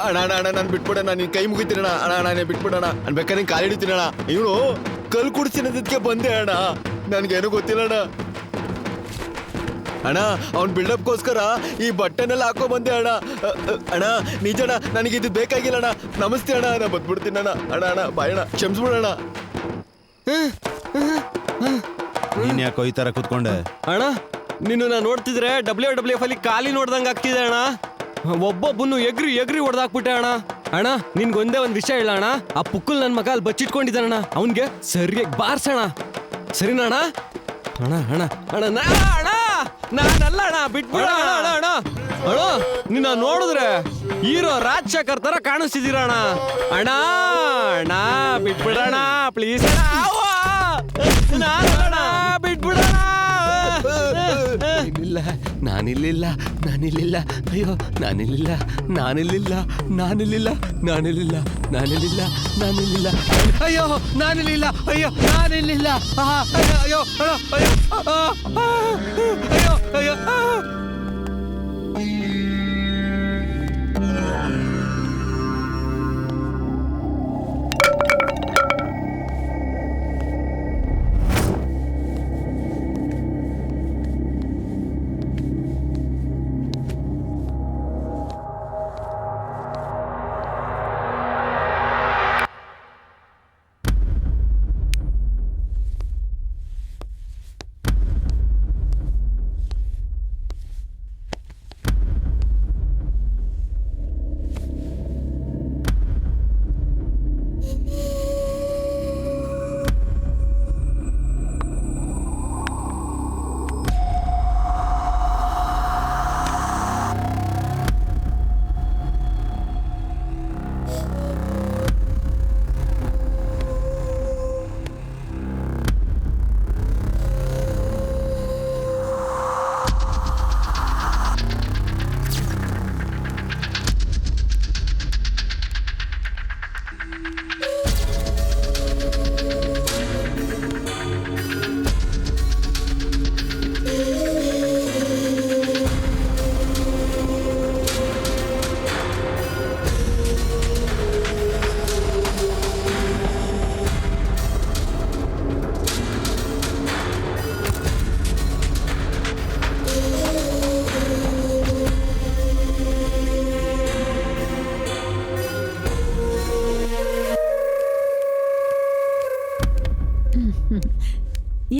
ಅಣ್ಣ ನಾನು ಬಿಟ್ಬಿಡೋಣ, ನಿನ್ ಕೈ ಮುಗಿತೀನಣ್ಣ. ನಾನೇ ಬಿಟ್ಬಿಡೋಣ, ನಾನು ಬೇಕಾದ್ರೆ ನಿನ್ ಕಾಲು ಹಿಡಿತೀನಣ್ಣ. ಇವನು ಕಲ್ ಕುಡಿಸಿನದಕ್ಕೆ ಬಂದೆ ಅಣ್ಣ, ನನ್ಗೇನು ಗೊತ್ತಿಲ್ಲ ಅಣ್ಣ. ಅಣ್ಣ ಅವ್ನ್ ಬಿಲ್ಡಪ್ಗೋಸ್ಕರ ಈ ಬಟ್ಟೆನೆಲ್ಲ ಹಾಕೋ ಬಂದೆ ಅಣ್ಣ. ಅಣ್ಣ ನಿಜಣ್ಣ, ನನಗಿದ್ದು ಬೇಕಾಗಿಲ್ಲ ಅಣ್ಣ. ನಮಸ್ತೆ ಅಣ್ಣ, ನಾ ಬಂದ್ಬಿಡ್ತೀನಿ ಅಣ್ಣ. ಅಣ್ಣ ಬಾಯಣ್ಣ, ಕ್ಷಮಿಸ್ಬಿಡೋಣ. ನೀನ್ ಯಾಕೋ ಈ ತರ ಕೂತ್ಕೊಂಡೆ? ಅಣ್ಣ ನಿನ್ನ ನೋಡ್ತಿದ್ರೆ WWF ಅಲ್ಲಿ ಖಾಲಿ ನೋಡ್ದಂಗ ಆಗ್ತಿದೆ ಅಣ್ಣ. ಒಬ್ಬೊಬ್ಬನು ಎಗ್ರಿ ಹೊಡೆದಾಕ್ಬಿಟ್ಟೆ ಅಣ್ಣ. ಅಣ್ಣ ನಿನ್ಗೊಂದೇ ಒಂದ್ ವಿಷಯ ಹೇಳ ಅಣ್ಣ, ಆ ಪುಕ್ಕಲ್ ನನ್ ಮಗ ಅಲ್ಲಿ ಬಚ್ಚಿಟ್ಕೊಂಡಿದ್ದಾನಣ್ಣ, ಅವನ್ಗೆ ಸರಿಯಾಗಿ ಬಾರ್ಸಣ, ಸರಿನಾ ಅಣ್ಣ? ನಾನಲ್ಲ ಅಣ್ಣ, ಬಿಟ್ಬಿಡ ಅಣ್ಣ. ನಿನ್ನ ನೋಡಿದ್ರೆ ಹೀರೋ ರಾಜಶೇಖರ್ ತರ ಕಾಣಿಸ್ತಿದ್ದೀರಣ್ಣ. ಅಣ್ಣ ಬಿಟ್ಬಿಡಣ ಪ್ಲೀಸ್ ಅಣ್ಣ, ಬಿಟ್ಬಿಡಣ. ನಾನಿಲ್ಲಿಲ್ಲ ಅಯ್ಯೋ, ನಾನಿಲ್ಲಿಲ್ಲ ಅಯ್ಯೋ, ನಾನಿಲ್ಲಿಲ್ಲ ಅಯ್ಯೋ, ಅಯ್ಯೋ.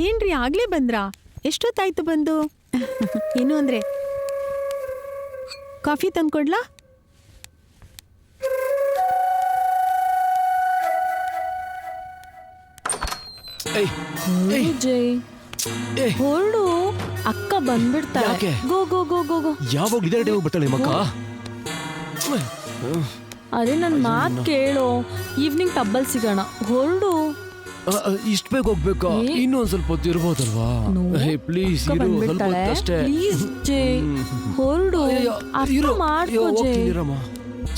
ಏನ್ರಿ ಆಗ್ಲೇ ಬಂದ್ರಾ? ಎಷ್ಟೊತ್ತಾಯ್ತು ಬಂದು? ಏನು ಅಂದ್ರೆ ಕಾಫಿ ತಂದ್ಕೊಡ್ಲಾ? ಜೈ ಹೊರಡು, ಅಕ್ಕ ಬಂದ್ಬಿಡ್ತಾಳೆ. ಗೋ ಗೋ ಗೋ ಗೋ ಗೋ. ಯಾವಾಗ ಇದೇ ಟೈಮ್ ಬರ್ತಾಳೆ ಮಕ್ಕ? ಅದೇ ನನ್ ಮಾತ್ ಕೇಳೋ, ಈವ್ನಿಂಗ್ ಟಬ್ಬಲ್ ಸಿಗೋಣ, ಹೊರಡು. ಇಷ್ಟ ಬೇಗ ಹೋಗ್ಬೇಕಾ? ಇನ್ನೊಂದ್ ಸ್ವಲ್ಪ ಹೊತ್ತು ಇರ್ಬೋದಲ್ವಾ? ಪ್ಲೀಸ್ ಸ್ವಲ್ಪ ಅಷ್ಟೇ. ಹೊರಡು,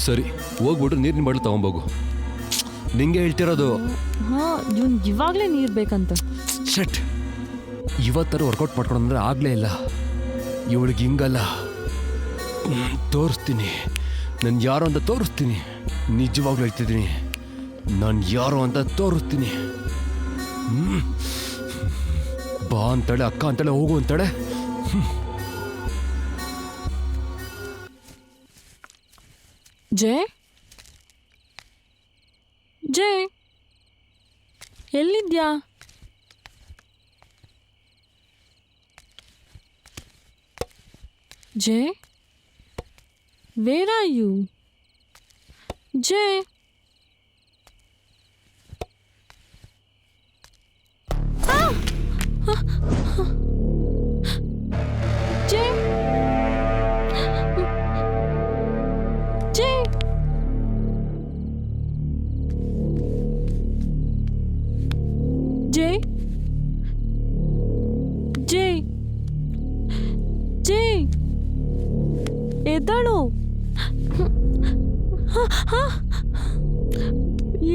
ಸರಿ ಹೋಗ್ಬಿಟ್ಟು ನೀರಿನ ಬಾಟ್ಲು ತಗೊಂಬೋಗು. ನಿಂಗೆ ಹೇಳ್ತಿರೋದು. ಇವಾಗ್ಲೇ ನೀರ್ ಬೇಕಂತ. ಶಟ್, ಇವತ್ತರ ವರ್ಕೌಟ್ ಮಾಡ್ಕೊಂಡ್ರೆ ಆಗ್ಲೇ ಇಲ್ಲ. ಇವಳಿಗೆ ಹಿಂಗಲ್ಲ, ತೋರಿಸ್ತೀನಿ. ನಾನು ಯಾರು ಅಂತ ತೋರಿಸ್ತೀನಿ. ನಿಜವಾಗ್ಲೂ ಹೇಳ್ತಿದ್ದೀನಿ, ನಾನು ಯಾರು ಅಂತ ತೋರಿಸ್ತೀನಿ. ಬಾ ಅಂತಾಳೆ, ಅಕ್ಕ ಅಂತಾಳೆ, ಹೋಗು ಅಂತಾಳೆ. ಜಯ್ ಜಯ್ ಎಲ್ಲಿದ್ಯಾ? ಜಯ್ ವೇರ್ ಆರ್ ಯು? ಜಯ್ ಜಯ್ ಜಯ್ ಜಯ್ ಜಯ್ ಜಯ್ ಎದ್ದಾಳು.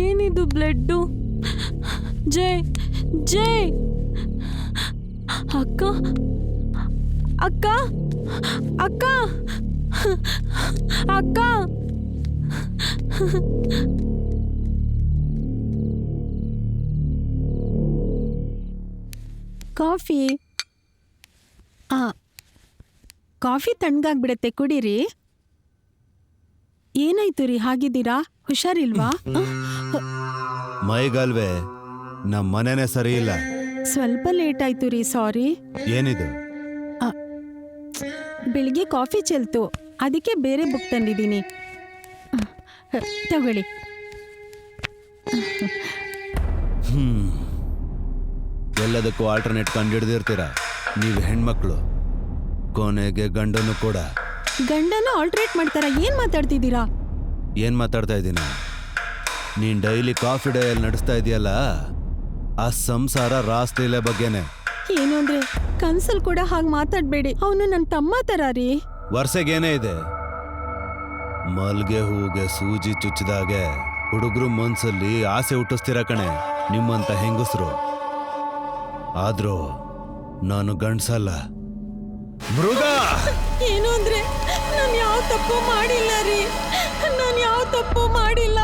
ಏನಿದು ಬ್ಲಡ್ಡು? ಜಯ್ ಜಯ್ ಅಕ್ಕ ಅಕ್ಕ ಅಕ್ಕ ಅಕ್ಕ ಕಾಫಿ ಕಾಫಿ ತಣ್ಣಗಾಗ್ಬಿಡತ್ತೆ, ಕುಡೀರಿ. ಏನಾಯ್ತು ರೀ, ಹಾಗಿದ್ದೀರಾ? ಹುಷಾರಿಲ್ವಾ? ಮೈಗಲ್ವೇ, ನಮ್ಮ ಮನೆನೇ ಸರಿ ಇಲ್ಲ. ಸ್ವಲ್ಪ ಲೇಟ್ ಆಯ್ತು ರೀ, ಸಾರಿ. ಏನಿದು? ಬೆಳಿಗ್ಗೆ ಕಾಫಿ ಚೆಲ್ತು, ಅದಕ್ಕೆ ಬೇರೆ ಬುಕ್ ತಂದಿದ್ದೀನಿ, ತಗೊಳ್ಳಿ. ಎಲ್ಲದಕ್ಕೂ ಆಲ್ಟರ್ನೇಟ್ ಕಂಡುಹಿಡ್ದಿರ್ತೀರ ನೀವು ಹೆಣ್ಮಕ್ಳು. ಕೊನೆಗೆ ಗಂಡನು ಕೂಡ. ಗಂಡನ ಆಲ್ಟರೇಟ್ ಮಾಡ್ತಾರ? ಏನ್ ಮಾತಾಡ್ತಿದ್ದೀರಾ? ಏನ್ ಮಾತಾಡ್ತಾ ಇದ್ದೀನಿ? ನೀನ್ ಡೈಲಿ ಕಾಫಿ ಡೈಯಲ್ಲಿ ನಡೆಸ್ತಾ ಇದೆಯಲ್ಲ, ಆ ಸಂಸಾರ ರಾಸ್ಲೀಲೆ ಬಗ್ಗೆನೆ. ಏನು ಅಂದ್ರೆ ಕನ್ಸಲ್ ಕೂಡ ಹಾಗೆ ಮಾತಾಡ್ಬೇಡಿ, ಅವನು ನನ್ನ ತಮ್ಮ ತರ ರೀ. ವರ್ಷಗೇನೇ ಇದೆ. ಮಲ್ಗೆ ಹೂಗೆ ಸೂಜಿ ಚುಚ್ಚಿದಾಗೆ ಹುಡುಗರು ಮನ್ಸಲ್ಲಿ ಆಸೆ ಹುಟ್ಟಿಸ್ತೀರ ಕಣೆ ನಿಮ್ಮಂತ ಹೆಂಗಸರು. ಆದ್ರೂ ನಾನು ಗಂಡ್ಸಲ್ಲ, ಮೃಗ. ಏನು ಅಂದ್ರೆ ನಾನು ಯಾವ ತಪ್ಪು ಮಾಡಿಲ್ಲ ರೀ, ನಾನು ಯಾವ ತಪ್ಪು ಮಾಡಿಲ್ಲ.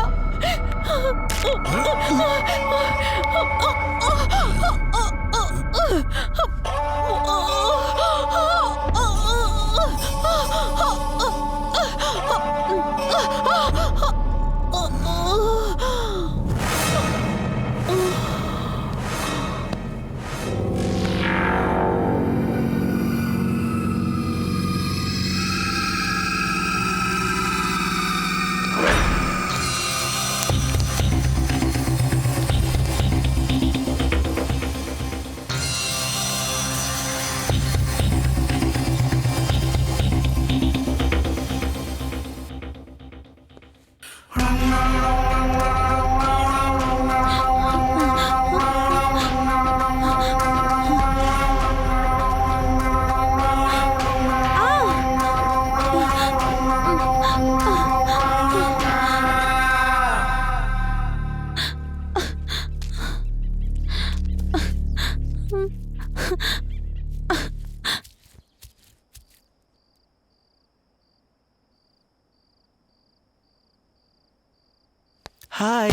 ಹಾಯ್.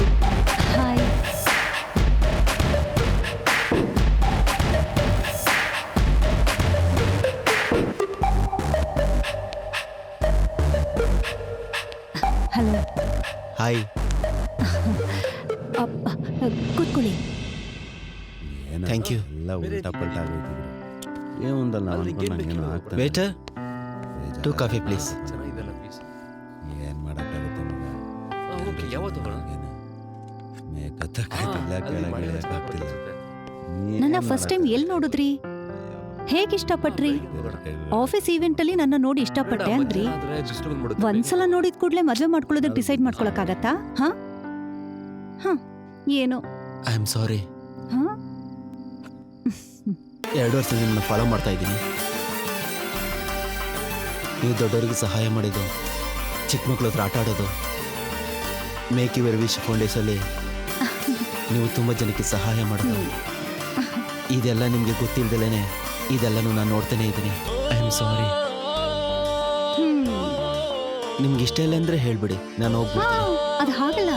ಹಾಯ್. ಹಲೋ. ಹಾಯ್. ಕೂತ್ಕೊಳ್ಳಿ. Thank you. ಎಲ್ಲ ಉಲ್ಟಾ ಪಲ್ಟಾ ವೇಟರ್, 2 ಕಾಫಿ ಪ್ಲೀಸ್. ಏನ್ ಮಾಡಕ್ಕಾಗುತ್ತೆ ಮಗ, ನನ್ನ ಫಸ್ಟ್ ಟೈಮ್ ಎಲ್ಲಿ ನೋಡಿದ್ರಿ? ಹೇಗೆ ಇಷ್ಟಪಟ್ರಿ? ಆಫೀಸ್ ಈವೆಂಟ್ ಅಲ್ಲಿ ನನ್ನ ನೋಡಿ ಇಷ್ಟಪಟ್ಟೆ ಅಂದ್ರಿ. ಒಂದ್ಸಲ ನೋಡಿದ ಕೂಡಲೇ ಮದುವೆ ಮಾಡ್ಕೊಳ್ಳೋದಕ್ಕೆ ಡಿಸೈಡ್ ಮಾಡ್ಕೊಳಕ್ಕಾಗತ್ತಾ? ಏನೋ. I am sorry. 2 ವರ್ಷದಿಂದ ನಿಮ್ಮನ್ನ ಫಾಲೋ ಮಾಡ್ತಾ ಇದ್ದೀನಿ. ನೀವು ದೊಡ್ಡವರಿಗೆ ಸಹಾಯ ಮಾಡಿದ್ದು, ಚಿಕ್ಕ ಮಕ್ಳ ಹತ್ರ ಆಟ ಆಡೋದು, ಮೇಕ್ ಯುವರ್ ವಿಶ್ ಫೌಂಡೇಶಲ್ಲಿ ನೀವು ತುಂಬ ಜನಕ್ಕೆ ಸಹಾಯ ಮಾಡೋದು, ಇದೆಲ್ಲ ನಿಮಗೆ ಗೊತ್ತಿಲ್ದಲೇ ಇದೆಲ್ಲನೂ ನಾನು ನೋಡ್ತಾನೆ ಇದ್ದೀನಿ. I am sorry. ನಿಮ್ಗೆ ಇಷ್ಟ ಇಲ್ಲ ಅಂದರೆ ಹೇಳ್ಬಿಡಿ, ನಾನು ಹೋಗ್ಬಿಡ್ತೀನಿ. ಅದು ಹಾಗಲ್ಲ.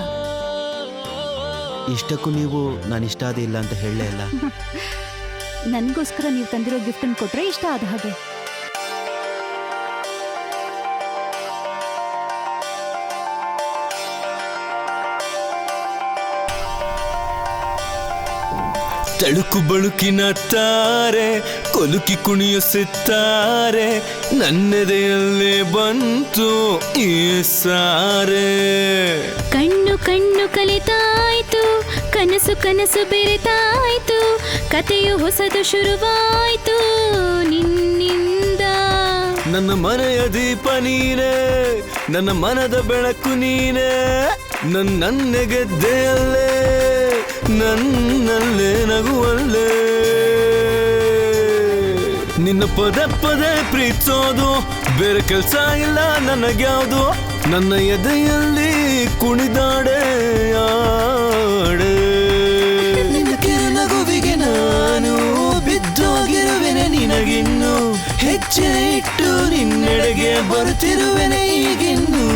ಇಷ್ಟಕ್ಕೂ ನೀವು ನಾನು ಇಷ್ಟ ಆದ ಇಲ್ಲ ಅಂತ ಹೇಳಲೇ ಇಲ್ಲ. ನನಗೋಸ್ಕರ ನೀವು ತಂದಿರೋ ಗಿಫ್ಟನ್ನು ಕೊಟ್ರೆ ಇಷ್ಟ ಆದ ಹಾಗೆ. ತಳುಕು ಬಳುಕಿನ ತಾರೆ ಕೊಲುಕಿ ಕುಣಿಯುತ್ತಿದ್ದಾರೆ ನನ್ನೆದೆಯಲ್ಲೇ ಬಂತು ಈ ಸಾರೆ. ಕಣ್ಣು ಕಣ್ಣು ಕಲಿತಾಯ್ತು ಕನಸು ಕನಸು ಬೆರೆತಾಯ್ತು ಕತೆಯು ಹೊಸದು ಶುರುವಾಯ್ತು ನಿನ್ನಿಂದ. ನನ್ನ ಮನೆಯ ದೀಪ ನೀನೆ ನನ್ನ ಮನದ ಬೆಳಕು ನೀನೆ ನನ್ನೆ ಗೆದ್ದೆಯಲ್ಲೇ ನನ್ನಲ್ಲೇ ನಗುವಲ್ಲೇ. ನಿನ್ನ ಪದೇ ಪದೇ ಪ್ರೀತಿಸೋದು ಬೇರೆ ಕೆಲಸ ಇಲ್ಲ ನನಗ್ಯಾವುದು ನನ್ನ ಎದೆಯಲ್ಲಿ ಕುಣಿದಾಡೆ ಆಡೆ. ನಿನ್ನ ಕಿರುನಗುವಿಗೆ ನಾನು ಬಿದ್ದೋಗಿರುವೆನೆ ನಿನಗಿನ್ನು ಹೆಜ್ಜೆ ಇಟ್ಟು ನಿನ್ನೆಡೆಗೆ ಬರುತ್ತಿರುವೆನೆ ಈಗಿನ್ನು.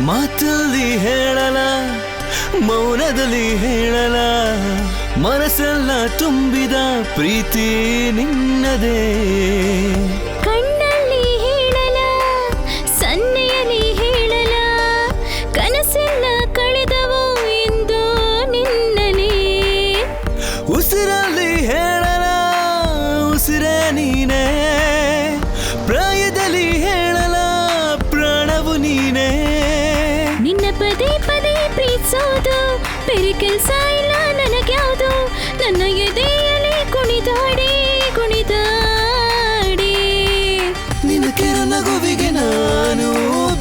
ಮಾತಲ್ಲಿ ಹೇಳಲ ಮೌನದಲ್ಲಿ ಹೇಳಲ ಮನಸ್ಸೆಲ್ಲ ತುಂಬಿದ ಪ್ರೀತಿ ನಿನ್ನದೇ. ಕಣ್ಣಲ್ಲಿ ಹೇಳಲ ಸನ್ನೆಯಲ್ಲಿ ಹೇಳಲ ಕನಸೆಲ್ಲ ಕಳೆದವು ಎಂದು ನಿನ್ನಲಿ. ಉಸಿರಲ್ಲಿ ಹೇಳಲ ಉಸಿರೇ ನೀನೇ ಪ್ರಾಯದಲ್ಲಿ ಹೇಳಲ ಪ್ರಾಣವು ನೀನೇ. ನಿನ್ನ ಪದೇ ಪದೇ ಪ್ರೀತಿಸೋದು ಬೇರೆ ಕೆಲ್ಸ ಇಲ್ಲ ನನಗ್ಯಾವುದು ನನ್ನ ಎದೆಯಲ್ಲಿ ಕುಣಿದಾಡಿ ಕುಣಿದಾಡಿ. ನಿನ್ನ ಕಿರುನಗುವಿಗೆ ನಾನು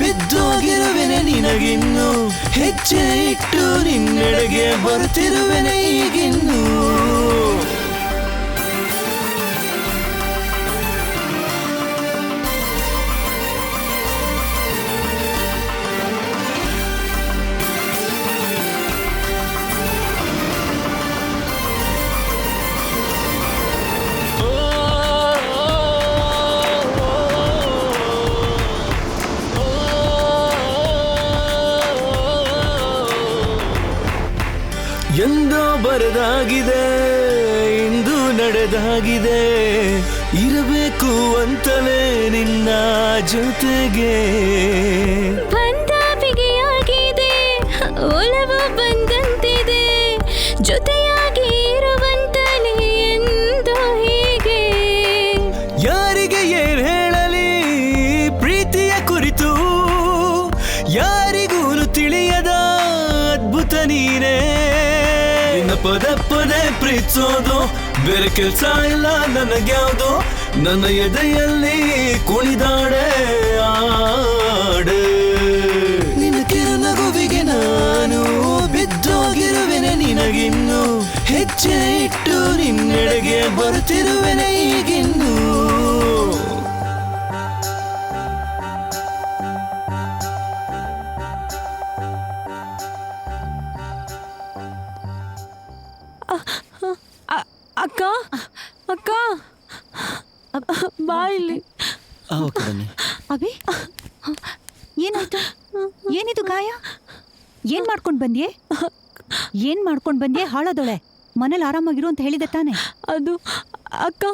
ಬಿದ್ದೋಗಿರುವೆನೆ ನಿನಗಿನ್ನು ಹೆಜ್ಜೆ ಇಟ್ಟು ನಿನ್ನೆಡೆಗೆ ಬರುತ್ತಿರುವೆನೆ ಈಗಿನ್ನು. ಎಂದೋ ಬರೆದಾಗಿದೆ ಇಂದು ನಡೆದಾಗಿದೆ ಇರಬೇಕು ಅಂತಲೇ ನಿನ್ನ ಜೊತೆಗೆ. ಬಂದ ಬಿಗೆಯಾಗಿದೆ ಒಲವು ಬಂದಂತಿದೆ ಜೊತೆಯಾಗಿ ಇರುವಂತಲೇ ಎಂದು ಹೀಗೆ. ಯಾರಿಗೆ ಏನ್ ಹೇಳಲಿ ಪ್ರೀತಿಯ ಕುರಿತು ಯಾರಿಗೂ ತಿಳಿಯದ ಅದ್ಭುತ ನೀನೇ. ನಿನ್ನ ಪದೇ ಪದೇ ಪ್ರೀತಿಸೋದು ಬೇರೆ ಕೆಲ್ಸ ಇಲ್ಲ ನನಗ್ಯಾವುದು ನನ್ನ ಎದೆಯಲ್ಲಿ ಕುಣಿದಾಡೆ ಆಡೆ. ನಿನ್ನ ಕಿರುನಗುವಿಗೆ ನಾನು ಬಿದ್ದೋಗಿರುವೆನೆ ನಿನಗಿನ್ನು ಹೆಜ್ಜೆ ಇಟ್ಟು ನಿನ್ನೆಡೆಗೆ ಬರುತ್ತಿರುವೆನೆ ಈಗಿನ್ನು. ಅಕ್ಕ ಅಕ್ಕ ಬಾ ಇಲ್ಲಿ. ಓಕೆ ಬನ್ನಿ. ಅಭಿ ಏನಾಯ್ತು? ಏನಿದು ಗಾಯ? ಏನ್ ಮಾಡ್ಕೊಂಡ್ ಬಂದ್ಯೆ? ಹಾಳೋದೊಳೆ ಮನೇಲಿ ಆರಾಮಾಗಿರು ಅಂತ ಹೇಳಿದೆ ತಾನೆ? ಅದು ಅಕ್ಕ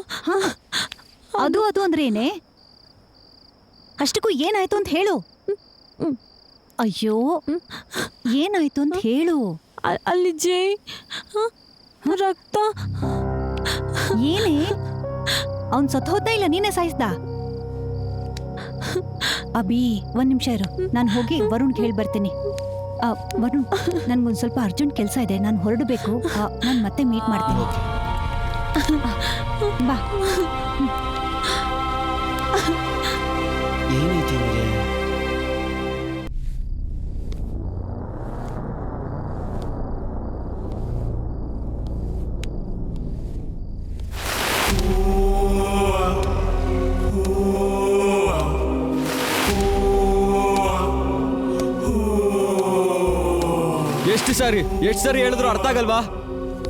ಅದು ಅಂದ್ರೆ ಏನೇ? ಅಷ್ಟಕ್ಕೂ ಏನಾಯ್ತು ಅಂತ ಹೇಳು. ಅಯ್ಯೋ ಏನಾಯ್ತು ಅಂತ ಹೇಳು. ಅಲ್ಲಿ ಜೈ ರಕ್ತ. ಏನೇ ಅವ್ನ್ ಸತ್ತೋದ್ನ ಇಲ್ಲ ನೀನೇ ಸಾಯಿಸ್ದ? ಅಭಿ ಒಂದ್ ನಿಮಿಷ ಇರು, ನಾನು ಹೋಗಿ ವರುಣ್ ಹೇಳಿ ಬರ್ತೀನಿ. ವರುಣ್ ನನ್ಗೊಂದ್ ಸ್ವಲ್ಪ ಅರ್ಜೆಂಟ್ ಕೆಲಸ ಇದೆ, ನಾನು ಹೊರಡಬೇಕು. ನಾನು ಮತ್ತೆ ಮೀಟ್ ಮಾಡ್ತೀನಿ. ಬಾ. ಏನೈತಿ ಇವ್ರಿಗೆ? ಎಷ್ಟು ಸಾರಿ ಹೇಳಿದ್ರು ಅರ್ಥ ಆಗಲ್ವಾ?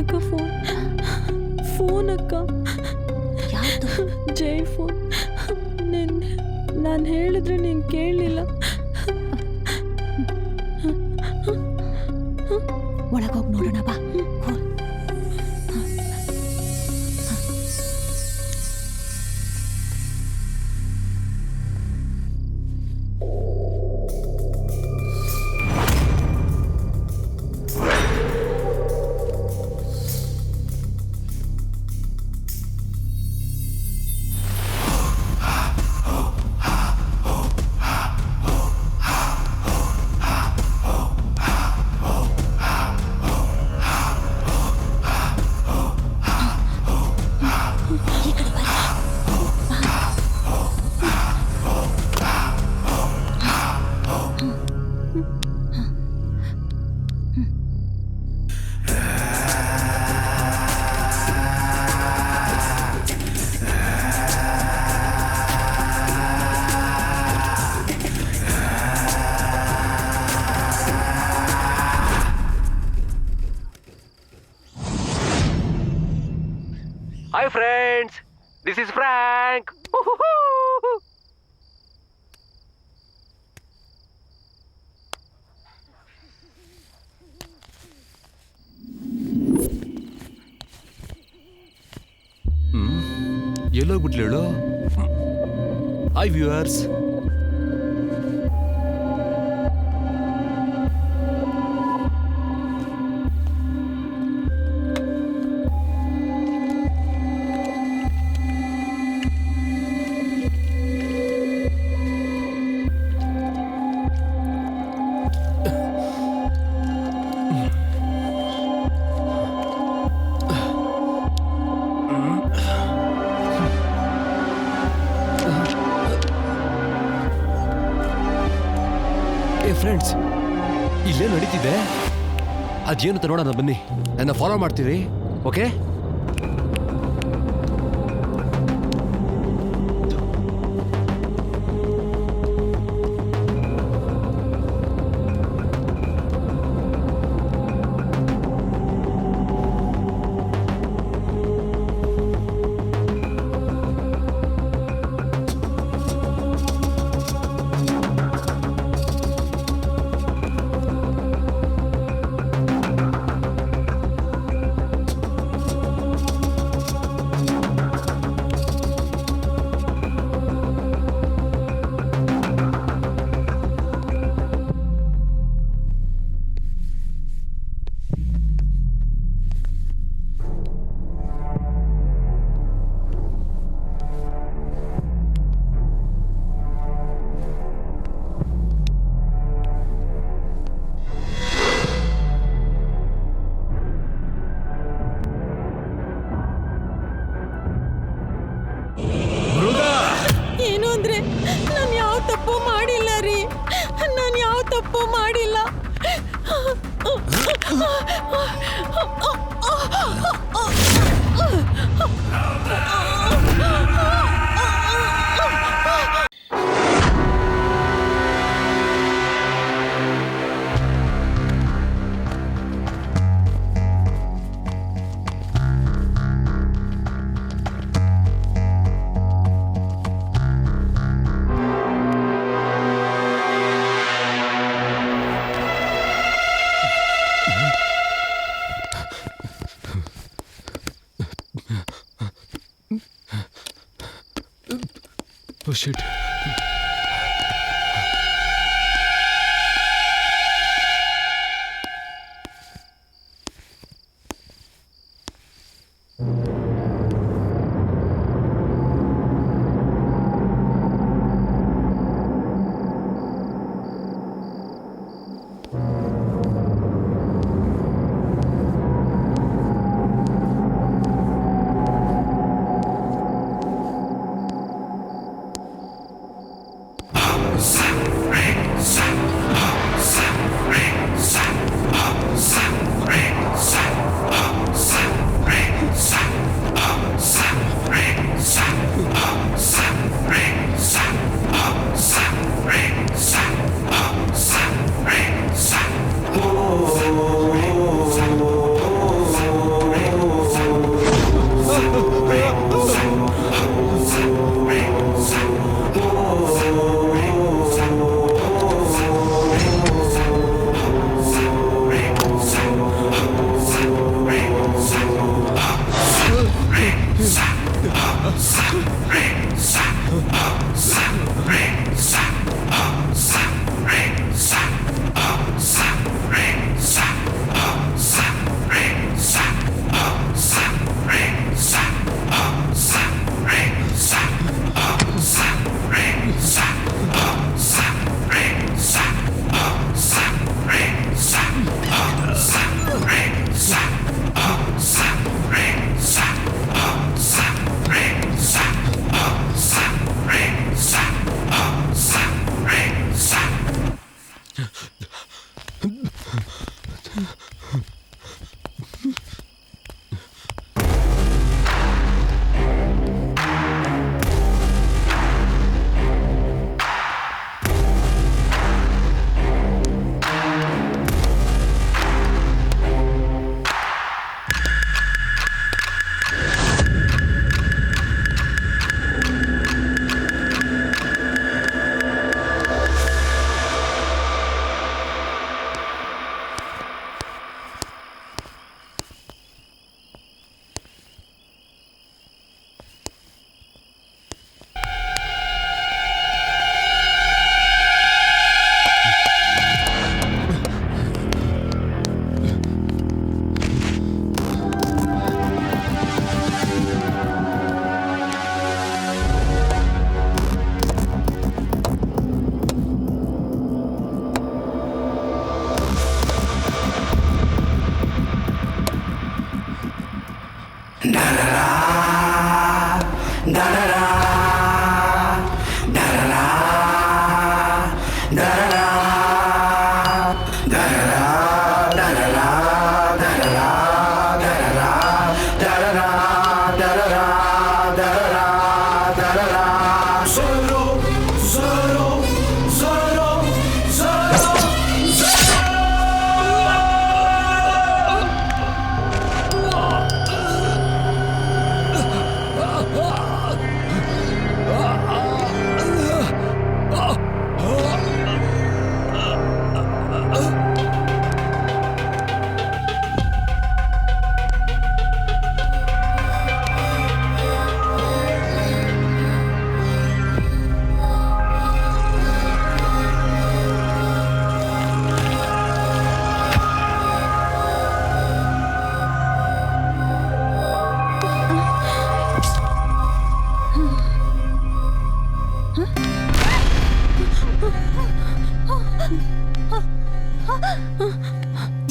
ಅಕ್ಕ ಫೋನ್ ಅಕ್ಕ. ಯಾವ್ದು? ಜೈ ಫೋನ್. ನಾನು ಹೇಳಿದ್ರೆ ನೀನು ಕೇಳಲಿಲ್ಲ. ಒಳಗೋಗಿ ನೋಡೋಣ ಬಾ. Hi friends, this is Frank. ಎಲ್ಲೋಗ್ಬಿಟ್ಲು ಹೇಳು. Hi viewers. ಫ್ರೆಂಡ್ಸ್, ಇಲ್ಲೇ ನಡೀತಿದೆ. ಅದೇನು ಅಂತ ನೋಡೋಣ ಬನ್ನಿ. ನನ್ನ ಫಾಲೋ ಮಾಡ್ತೀರಿ, ಓಕೆ? ಏನು ಅಂದ್ರೆ ನಾನು ಯಾವ ತಪ್ಪು ಮಾಡಿಲ್ಲ ರೀ. ನಾನು ಯಾವ ತಪ್ಪು ಮಾಡಿಲ್ಲ. Oh shit.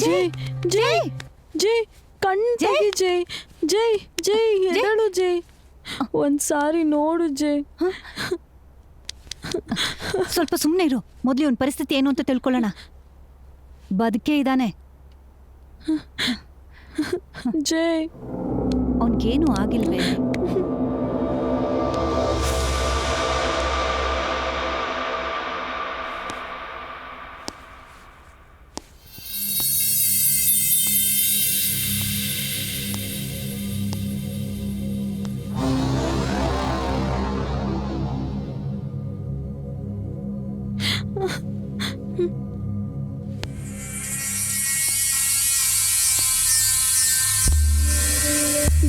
ಜೈ ಜೈ ಜೈ ಕಣ್ ತೆಗಿ ಜೈ ಜೈ ಜೈ ಎದಳು ಜೈ ಒಂದ್ಸಾರಿ ನೋಡು ಜೈ. ಸ್ವಲ್ಪ ಸುಮ್ಮನೆ ಇರು, ಮೊದಲು ಇವನ್ ಪರಿಸ್ಥಿತಿ ಏನು ಅಂತ ತಿಳ್ಕೊಳ್ಳೋಣ. ಬದುಕೇ ಇದ್ದಾನೆ. ಜೈ ಅವನ್ಗೇನು ಆಗಿಲ್ವೇ?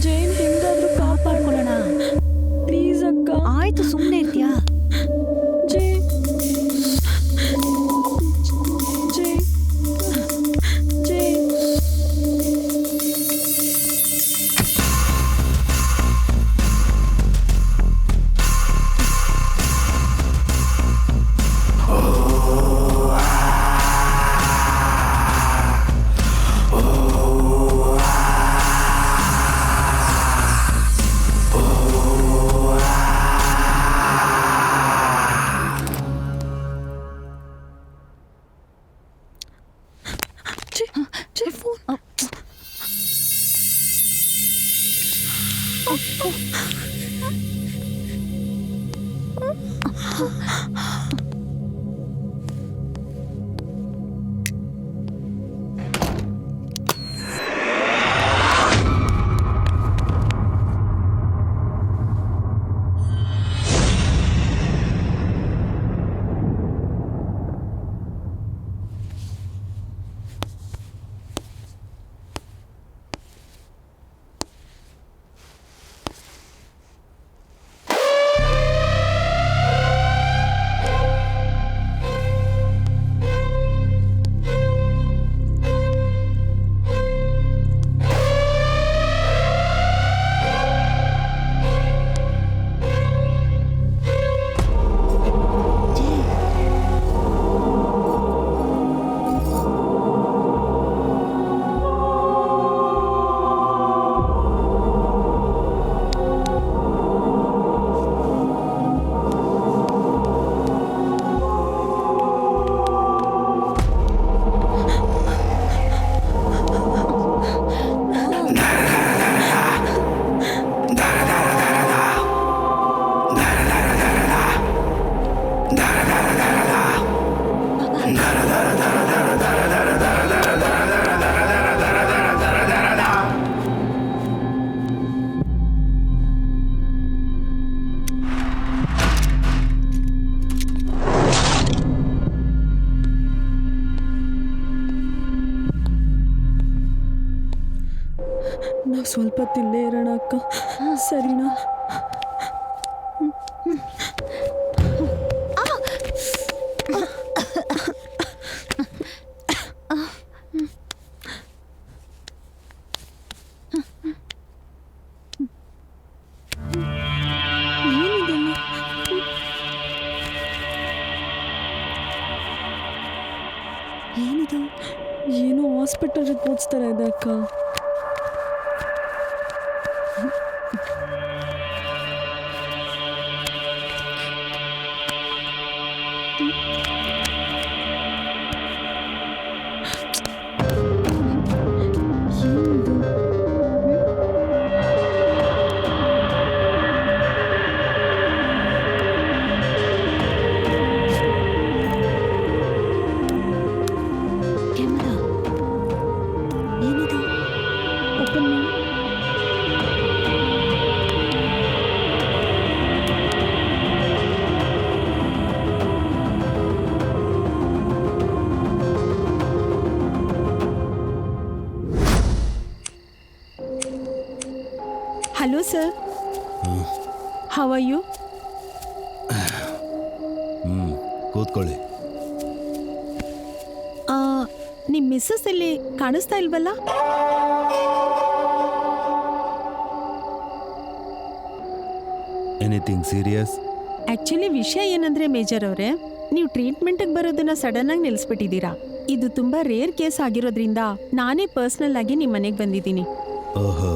ಜೈನ್ ಹೆಂಗಾದ್ರೂ ಕಾಪಾಡ್ಕೊಳ್ಳೋಣ ಪ್ಲೀಸ್ ಅಕ್ಕ. ಆಯ್ತು, ಸುಮ್ಮನೆ ಇರ್ತೀಯಾ? ಜೈ ಜೈ ಜೈ ಜೈ ಫೋನ್. ನಾವು ಸ್ವಲ್ಪ ತಿಲ್ಲೇ ಇರೋಣ ಅಕ್ಕ, ಸರಿನಾ? ಏನಿದು? ಏನೋ ಹಾಸ್ಪಿಟಲ್ ರಿಪೋರ್ಟ್ಸ್ ಥರ ಇದೆ ಅಕ್ಕ. Hello sir, how are you? ಕೂತ್ಕೊಳ್ಳಿ. ನಿಮ್ಮ ಮಿಸ್ಸಸ್ ಇಲ್ಲಿ ಕಾಣಿಸ್ತಾ ಇಲ್ವಲ್ಲ? Anything serious? ಆಕ್ಚುಲಿ ವಿಷಯ ಏನಂದ್ರೆ ಮೇಜರ್ ಅವರೇ, ನೀವು ಟ್ರೀಟ್ಮೆಂಟ್ಗೆ ಬರೋದನ್ನ ಸಡನ್ ಆಗಿ ನಿಲ್ಲಿಸ್ಬಿಟ್ಟಿದ್ದೀರಾ. ಇದು ತುಂಬಾ ರೇರ್ ಕೇಸ್ ಆಗಿರೋದ್ರಿಂದ ನಾನೇ ಪರ್ಸನಲ್ ಆಗಿ ನಿಮ್ಮ ಮನೆಗೆ ಬಂದಿದ್ದೀನಿ. ಓಹೋ.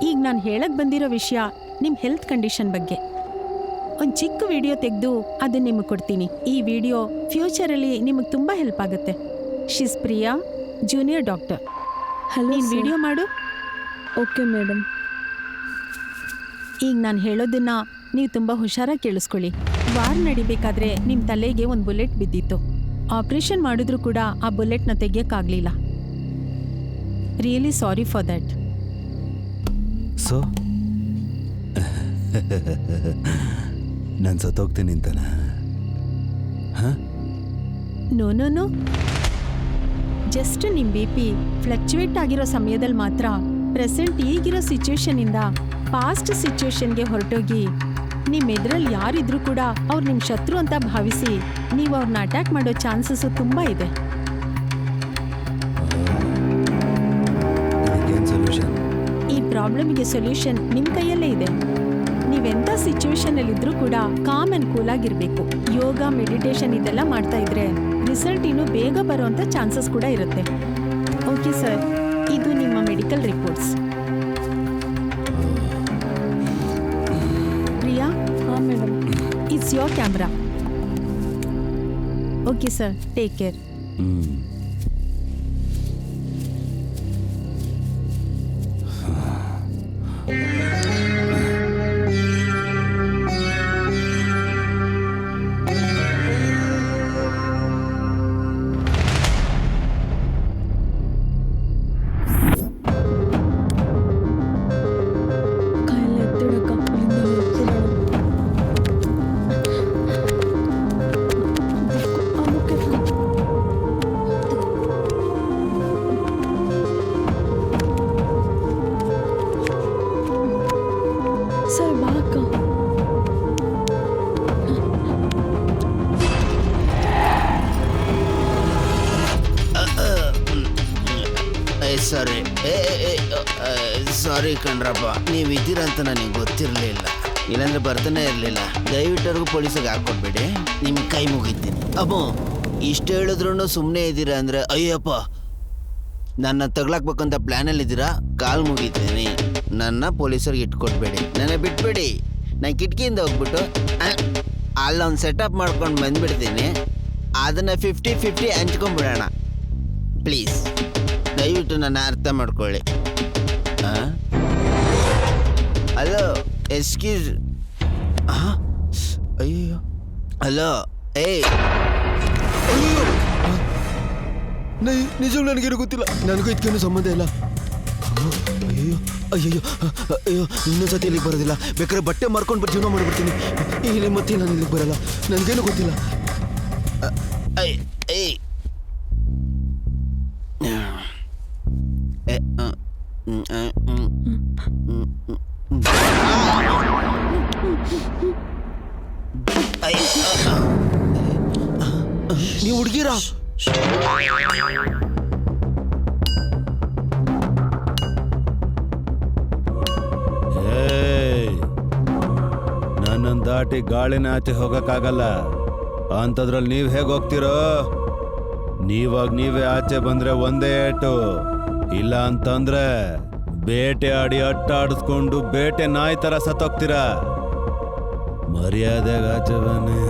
ಈಗ ನಾನು ಹೇಳಕ್ ಬಂದಿರೋ ವಿಷಯ ನಿಮ್ಮ ಹೆಲ್ತ್ ಕಂಡೀಷನ್ ಬಗ್ಗೆ. ಒಂದು ಚಿಕ್ಕ ವಿಡಿಯೋ ತೆಗೆದು ಅದನ್ನ ನಿಮಗೆ ಕೊಡ್ತೀನಿ. ಈ ವಿಡಿಯೋ ಫ್ಯೂಚರಲ್ಲಿ ನಿಮಗೆ ತುಂಬ ಹೆಲ್ಪ್ ಆಗುತ್ತೆ. ಶಿಸ್ ಪ್ರಿಯಾ, ಜೂನಿಯರ್ ಡಾಕ್ಟರ್. ನೀನು ವಿಡಿಯೋ ಮಾಡು. Okay madam. ಈಗ ನಾನು ಹೇಳೋದನ್ನ ನೀವು ತುಂಬ ಹುಷಾರಾಗಿ ಕೇಳಿಸ್ಕೊಳ್ಳಿ. ವಾರ್ ನಡಿಬೇಕಾದ್ರೆ ನಿಮ್ಮ ತಲೆಗೆ ಒಂದು ಬುಲೆಟ್ ಬಿದ್ದಿತ್ತು. ಆಪರೇಷನ್ ಮಾಡಿದ್ರೂ ಕೂಡ ಆ ಬುಲೆಟ್ನ ತೆಗಿಯೋಕ್ಕಾಗಲಿಲ್ಲ. Really sorry for that. So ನಾನು ಸತ್ತೋಗ್ತೀನಿ ಅಂತಾನ? ನೋ ನೋ ನೋ, ಜಸ್ಟ್ ನಿಮ್ಮ ಬಿ ಪಿ ಫ್ಲಕ್ಚುಯೇಟ್ ಆಗಿರೋ ಸಮಯದಲ್ಲಿ ಮಾತ್ರ ಪ್ರೆಸೆಂಟ್ ಈಗಿರೋ ಸಿಚುವೇಶನಿಂದ ಪಾಸ್ಟ್ ಸಿಚುವೇಶನ್ಗೆ ಹೊರಟೋಗಿ ನಿಮ್ಮ ಎದುರಲ್ಲಿ ಯಾರಿದ್ರೂ ಕೂಡ ಅವ್ರು ನಿಮ್ಮ ಶತ್ರು ಅಂತ ಭಾವಿಸಿ ನೀವು ಅವ್ರನ್ನ ಅಟ್ಯಾಕ್ ಮಾಡೋ ಚಾನ್ಸಸ್ಸು ತುಂಬ ಇದೆ. ಈ ಪ್ರಾಬ್ಲಮ್ಗೆ ಸೊಲ್ಯೂಷನ್ ನಿಮ್ಮ ಕೈಯಲ್ಲೇ ಇದೆ. ನೀವೆಂಥ ಸಿಚುವೇಶನಲ್ಲಿದ್ದರೂ ಕೂಡ ಕಾಮ್ ಆ್ಯಂಡ್ ಕೂಲಾಗಿರಬೇಕು. ಯೋಗ, ಮೆಡಿಟೇಷನ್ ಇದೆಲ್ಲ ಮಾಡ್ತಾ ಇದ್ರೆ ರಿಸಲ್ಟ್ ಇನ್ನೂ ಬೇಗ ಬರೋವಂಥ ಚಾನ್ಸಸ್ ಕೂಡ ಇರುತ್ತೆ. ಓಕೆ ಸರ್, ಇದು ನಿಮ್ಮ ಮೆಡಿಕಲ್ ರಿಪೋರ್ಟ್ಸ್. ಪ್ರಿಯಾ? ಹಾಂ madam. It's your camera. Okay sir, take care. ಕಾಯಿಲೆ ಎತ್ತಿಡಕ್ಕ ಅಲ್ಲಿಂದ ಎತ್ತಿಡೋಣ. ಸರ್ ಬಾ ಅಕ್ಕ. ಸಾರಿ ಕಣ್ರಪ್ಪ, ನೀವು ಇದ್ದೀರಂತ ನನಗೆ ಗೊತ್ತಿರಲಿಲ್ಲ. ಇಲ್ಲಾಂದ್ರೆ ಬರ್ತಾನೆ ಇರಲಿಲ್ಲ. ದಯವಿಟ್ಟವ್ರಿಗೂ ಪೊಲೀಸಿಗೆ ಹಾಕೊಡ್ಬೇಡಿ, ನಿಮ್ಮ ಕೈ ಮುಗಿತೀನಿ. ಅಬ್ಬೋ, ಇಷ್ಟು ಹೇಳಿದ್ರು ಸುಮ್ಮನೆ ಇದ್ದೀರಾ ಅಂದರೆ ಅಯ್ಯಪ್ಪ, ನನ್ನ ತಗ್ಲಾಕ್ಬೇಕಂತ ಪ್ಲ್ಯಾನಲ್ಲಿದ್ದೀರಾ? ಕಾಲು ಮುಗಿತೀನಿ. ನನ್ನ ಪೊಲೀಸರಿಗೆ ಇಟ್ಕೊಡ್ಬೇಡಿ, ನನ್ನ ಬಿಟ್ಬೇಡಿ. ನಾನು ಕಿಟಕಿಯಿಂದ ಹೋಗ್ಬಿಟ್ಟು ಅಲ್ಲೊಂದು ಸೆಟಪ್ ಮಾಡ್ಕೊಂಡು ಬಂದ್ಬಿಡ್ತೀನಿ. ಅದನ್ನು 50-50 ಹಂಚ್ಕೊಂಡ್ಬಿಡೋಣ. ಪ್ಲೀಸ್ ದಯವಿಟ್ಟು ನನ್ನ ಅರ್ಥ ಮಾಡ್ಕೊಳ್ಳಿ. Hello, excuse. ಅಯ್ಯೋ, ಹಲೋ. ಏಯ್, ನಿಜವಾಗ್ಲೂ ನನಗೇನು ಗೊತ್ತಿಲ್ಲ. ನನಗೂ ಇದಕ್ಕೇನು ಸಂಬಂಧ ಇಲ್ಲ. ಅಯ್ಯೋ ಅಯ್ಯಯ್ಯೋ ಅಯ್ಯೋ, ಇನ್ನೊಂದ್ಸತಿ ಇಲ್ಲಿಗೆ ಬರೋದಿಲ್ಲ. ಬೇಕಾದ್ರೆ ಬಟ್ಟೆ ಮಾರ್ಕೊಂಡು ಜೀವನ ಮಾಡಿಬಿಡ್ತೀನಿ. ಇಲ್ಲಿ ಮತ್ತೆ ನಾನು ಇಲ್ಲಿಗೆ ಬರಲ್ಲ. ನನಗೇನು ಗೊತ್ತಿಲ್ಲ. ಏಯ್, ನೀವು ಹುಡುಗಿರಾ? ನನ್ನನ್ನು ದಾಟಿ ಗಾಳಿನ ಆಚೆ ಹೋಗಕ್ಕಾಗಲ್ಲ. ಅಂಥದ್ರಲ್ಲಿ ನೀವು ಹೇಗೆ ಹೋಗ್ತಿರೋ? ನೀವೇ ಆಚೆ ಬಂದ್ರೆ ಒಂದೇ ಏಟು. ಇಲ್ಲ ಅಂತಂದ್ರೆ ಬೇಟೆ ಆಡಿ ಅಟ್ಟಾಡಿಸ್ಕೊಂಡು ಬೇಟೆ ನಾಯಿ ತರ ಸತ್ತೋಗ್ತೀರಾ. ಮರ್ಯಾದೆಗೆ ಆಚೆ ಬನ್ನಿ.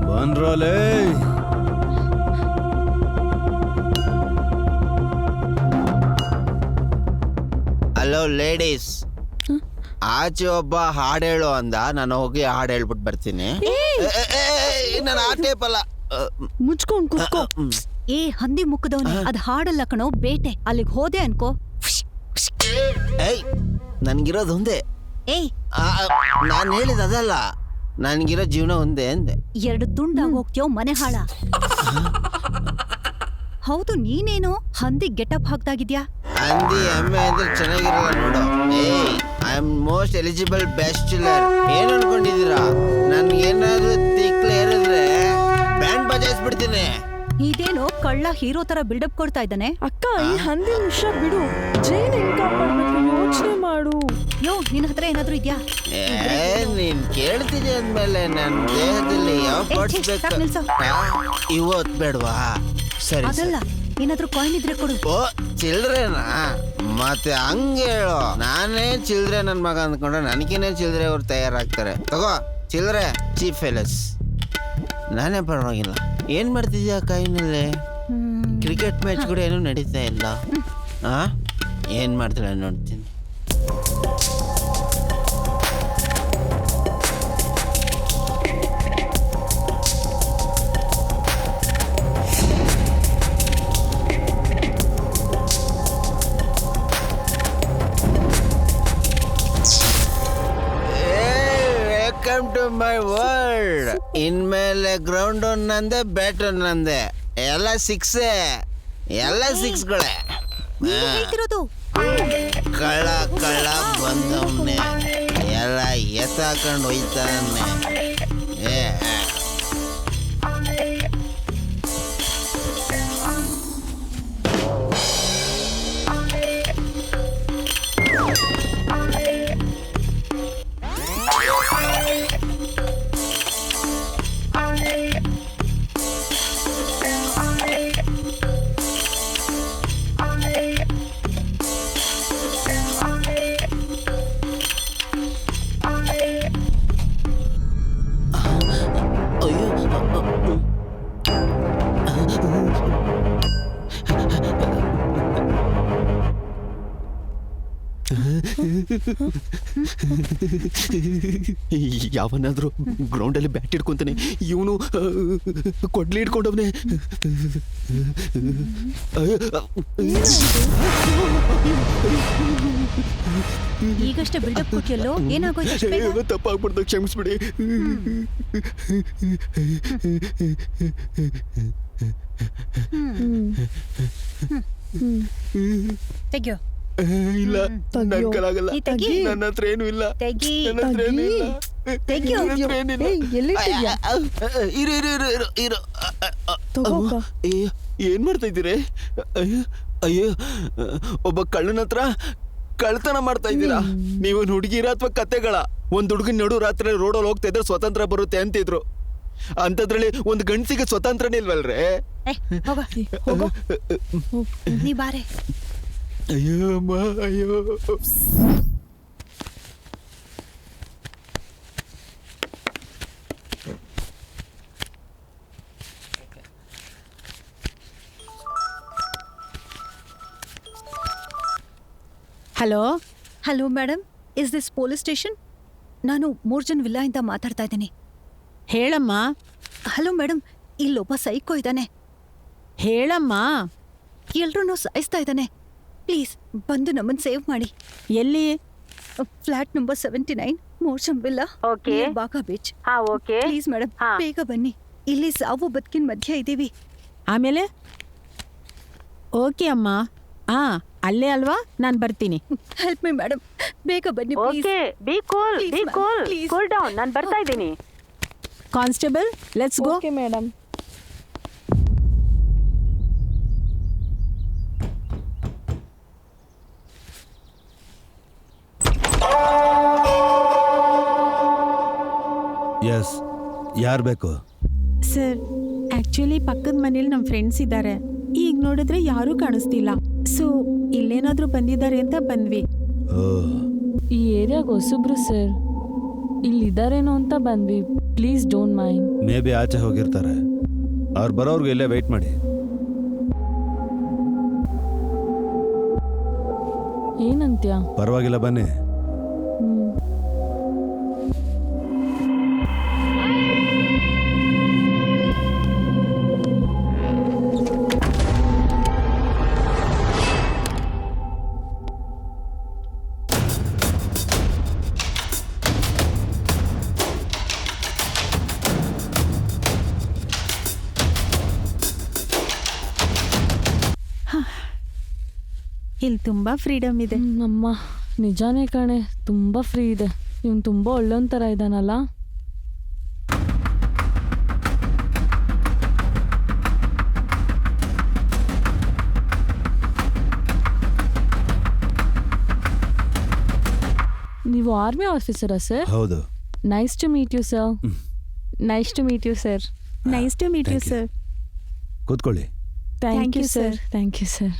ಬನ್ರೋಲೇ. ಹಲೋ ಲೇಡೀಸ್, ಆಚೆ ಒಬ್ಬ ಹಾಡು ಹೇಳು ಅಂದ. ನಾನು ಹೋಗಿ ಹಾಡು ಹೇಳ್ಬಿಟ್ಟು ಬರ್ತೀನಿ. ನಾನು ಆ ಟೈಪ್ ಅಲ್ಲ. ಮುಚ್ಕೊಂಡ್ ಕೂತ್ಕೋ. ಏ ಹಂದಿ ಮುಕ್ಕದವನೇ, ಅದ್ ಹಾಡಲ್ಲ ಕಣೋ, ಬೇಟೆ. ಅಲ್ಲಿಗೆ ಹೋದೆ ಅನ್ಕೋ. ಏಯ್, ನನ್ಗಿರೋದು ಒಂದೇ. ಏಯ್, ನಾನು ಹೇಳಿದ ಅದಲ್ಲ, ನನ್ಗಿರೋ ಜೀವನ ಒಂದೇ ಅಂದೆ. 2 ತುಂಡಾಗಿ ಹೋಗ್ತೀಯೋ ಮನೆ ಹಾಳ. ಹೌದು, ನೀನೇನು ಹಂದಿ ಗೆಟಪ್ ಹಾಕ್ದಾಗಿದ್ಯಾ? ಹಂದಿ ಎಮ್ಮೆ ಅಂದ್ರೆ ಚೆನ್ನಾಗಿರಲ್ಲ ನೋಡು. I am most eligible bachelor. ಏನ್ ಅನ್ಕೊಂಡಿದೀರಾ? ನನ್ಗೇನಾದ್ರೂ ತಿಕ್ಲೆ ಏರಿದ್ರೆ ಬ್ಯಾಂಡ್ ಬಜಾಯಿಸ್ಬಿಡ್ತೀನಿ. ಇದೇನೋ ಕಳ್ಳ ಹೀರೋ ತರ ಬಿಲ್ಡಪ್ ಕೊಡ್ತಾ ಇದ್ದಾನೆ. ಅಕ್ಕ, ಈ ಹಂದಿ ವಿಷಯ ಬಿಡು. ಜೈನ್ ಹೆಂಗ್ ಕಾಪಾಡ್ಬೇಕು ಯೋಚನೆ ಮಾಡು. ಯೋ, ನಿನ್ ಹತ್ರ ಏನಾದ್ರೂ ಇದ್ಯಾ? ನೀನ್ ಕೇಳ್ತಿದ್ದೆ ಅಂದ್ಮೇಲೆ ನನ್ನ ದೇಹದಲ್ಲಿ ಯಾವ ಪಾರ್ಟ್ಸ್ ಬೇಕು? ನಿಲ್ಸು. ಇವತ್ ಬೇಡವಾ? ಸರಿ ಅದಲ್ಲ, ಏನಾದ್ರೂ ಕಾಯಿನ್ ಇದ್ರೆ ಕೊಡು. ಓ, ಚಿಲ್ಡ್ರೇನಾ? ಮತ್ತೆ ಹಂಗೆ ಹೇಳು. ನಾನೇ ಚಿಲ್ಡ್ರೆ ನನ್ ಮಗ ಅಂದ್ಕೊಂಡ್ರೆ ನನಗೇನೆ ಚಿಲ್ಡ್ರೆ ಅವ್ರು ತಯಾರಾಗ್ತಾರೆ. ತಗೋ ಚಿಲ್ಡ್ರೆ, ಚೀಫ್ ಫೆಲಸ್. ನಾನೇ ಪರವಾಗಿಲ್ಲ. ಏನ್ ಮಾಡ್ತಿದ್ಯಾ ಕಾಯಿನಲ್ಲಿ? ಕ್ರಿಕೆಟ್ ಮ್ಯಾಚ್ ಕೂಡ ಏನೂ ನಡೀತಾ ಇಲ್ಲ. ಏನ್ ಮಾಡ್ತಾಳೆ ನೋಡ್ತೀನಿ. Welcome to my world. ಇನ್ಮೇಲೆ ಗ್ರೌಂಡ್ ನಂದೆ, ಬ್ಯಾಟ್ ನಂದೆ. ಎಲ್ಲ ಸಿಕ್ಸೇ, ಎಲ್ಲ ಸಿಕ್ಸ್ಗಳೇ. ಕಳ್ಳ ಕಳ್ಳ ಬಂದವನ್ನೇ ಎಲ್ಲ ಎತ್ತಾಕೊಂಡು ಹೋಯ್ತಾನೆ. ಯಾವನಾದ್ರೂ ಗ್ರೌಂಡಲ್ಲಿ ಬ್ಯಾಟ್ ಹಿಡ್ಕೊಂತಾನೆ, ಇವನು ಕೊಡ್ಲಿ ಹಿಡ್ಕೊಂಡವನೆ. ಈಗಷ್ಟೇ ಬಿಲ್ಡಪ್ ಕೊಟ್ಟಿಯಲ್ಲೋ, ಏನಾಗೋಯ್ತು? ತಪ್ಪಾಗ್ಬಿಡ್ದು, ಕ್ಷಮಿಸ್ಬಿಡಿ. ತೆಗ್ಯೋ. ಇಲ್ಲ, ನನ್ನ ಕೈಲಾಗಲ್ಲ. ನನ್ನ ಹತ್ರ ಏನು ಇಲ್ಲ. ನನ್ನ ಹತ್ರ ಏನು ಇಲ್ಲ. ಏನ್ ಮಾಡ್ತಾ ಇದ್ದೀರಿ? ಅಯ್ಯೋ, ಒಬ್ಬ ಕಳ್ಳನ ಹತ್ರ ಕಳ್ತನ ಮಾಡ್ತಾ ಇದ್ದೀರಾ? ನೀವು ಹುಡುಗಿರ ಅಥವಾ ಕತೆಗಳ? ಒಂದ್ ಹುಡುಗನ ನಡು ರಾತ್ರಿ ರೋಡಲ್ಲಿ ಹೋಗ್ತಾ ಇದ್ರೆ ಸ್ವತಂತ್ರ ಬರುತ್ತೆ ಅಂತಿದ್ರು. ಅಂತದ್ರಲ್ಲಿ ಒಂದು ಗಂಡಸಿಗೆ ಸ್ವತಂತ್ರನೇ ಇಲ್ವಲ್ರೇ? ನೀ ಬಾರೆ. ಅಯ್ಯೋ ಅಮ್ಮ, ಅಯ್ಯೋ. Hello hello madam, is this police station? ನಾನು ಮೂರ್ಜನ್ ವಿಲ್ಲಾ ಇಂದ ಮಾತಾಡ್ತಾ ಇದ್ದೀನಿ. ಹೇಳಮ್ಮ. ಹಲೋ ಮೇಡಮ್, ಇಲ್ಲೊಬ್ಬ ಸೈಕೋ ಇದ್ದಾನೆ. ಹೇಳಮ್ಮ. ಎಲ್ರೂ ಸಾಯಿಸ್ತಾ ಇದ್ದಾನೆ. ಪ್ಲೀಸ್ ಬಂದು ನಮ್ಮನ್ನು ಸೇವ್ ಮಾಡಿ. ಎಲ್ಲಿ? ಫ್ಲಾಟ್ ನಂಬರ್ 79, ಮೂರ್ಜನ್ villa, Baga beach. Please madam, ಬೇಗ ಬನ್ನಿ. ಇಲ್ಲಿ ಸಾವು ಬದುಕಿನ ಮಧ್ಯೆ ಇದ್ದೀವಿ. ಆಮೇಲೆ? ಓಕೆ ಅಮ್ಮ. ಅಲ್ಲೇ ಅಲ್ವಾ, ನಾನು ಬರ್ತೀನಿ. ಹೆಲ್ಪ್ ಮಿ ಮೇಡಮ್, ಬೇಗ ಬನ್ನಿ ಪ್ಲೀಸ್. ಬಿ ಕೂಲ್ ಡೌನ್, ನಾನು ಬರ್ತಾ ಇದ್ದೀನಿ. Constable, let's go. Okay madam. Yes, ಯಾರು ಬೇಕು? ಸರ್, ಆಕ್ಚುಲಿ ಪಕ್ಕದ ಮನೇಲಿ ನಮ್ಮ ಫ್ರೆಂಡ್ಸ್ ಇದ್ದಾರೆ. ಈಗ ನೋಡಿದ್ರೆ ಯಾರೂ ಕಾಣಿಸ್ತಿಲ್ಲ. ಸೊ ಇಲ್ಲೇನಾದ್ರೂ ಬಂದಿದ್ದಾರೆ ಅಂತ ಬಂದ್ವಿ. ಈ ಏರಿಯಾಗ ಹೊಸಬ್ರು ಸರ್, ಇಲ್ಲಿದ್ದಾರೇನೋ ಅಂತ ಬಂದ್ವಿ. Please don't mind. May be ಆಚೆ ಹೋಗಿರ್ತಾರೆ. ಅವ್ರು ಬರೋರ್ಗು ಇಲ್ಲೇ ವೆಯ್ಟ್ ಮಾಡಿ. ಏನಂತ್ಯ? ಪರವಾಗಿಲ್ಲ, ಬನ್ನಿ. ಇಲ್ಲಿ ತುಂಬಾ ಫ್ರೀಡಮ್ ಇದೆ. ಅಮ್ಮ ನಿಜಾನೇ ಕಣೆ, ತುಂಬ ಫ್ರೀ ಇದೆ. ಇವನು ತುಂಬ ಒಳ್ಳೆಯೊಂದು ಥರ ಇದ್ದಾನಲ್ಲ. ನೀವು ಆರ್ಮಿ ಆಫೀಸರಾ ಸರ್? ಹೌದು. Nice to meet you sir. Nice to meet you sir. Nice to meet you sir. ಕೂತ್ಕೊಳ್ಳಿ. Thank you sir. Thank you sir.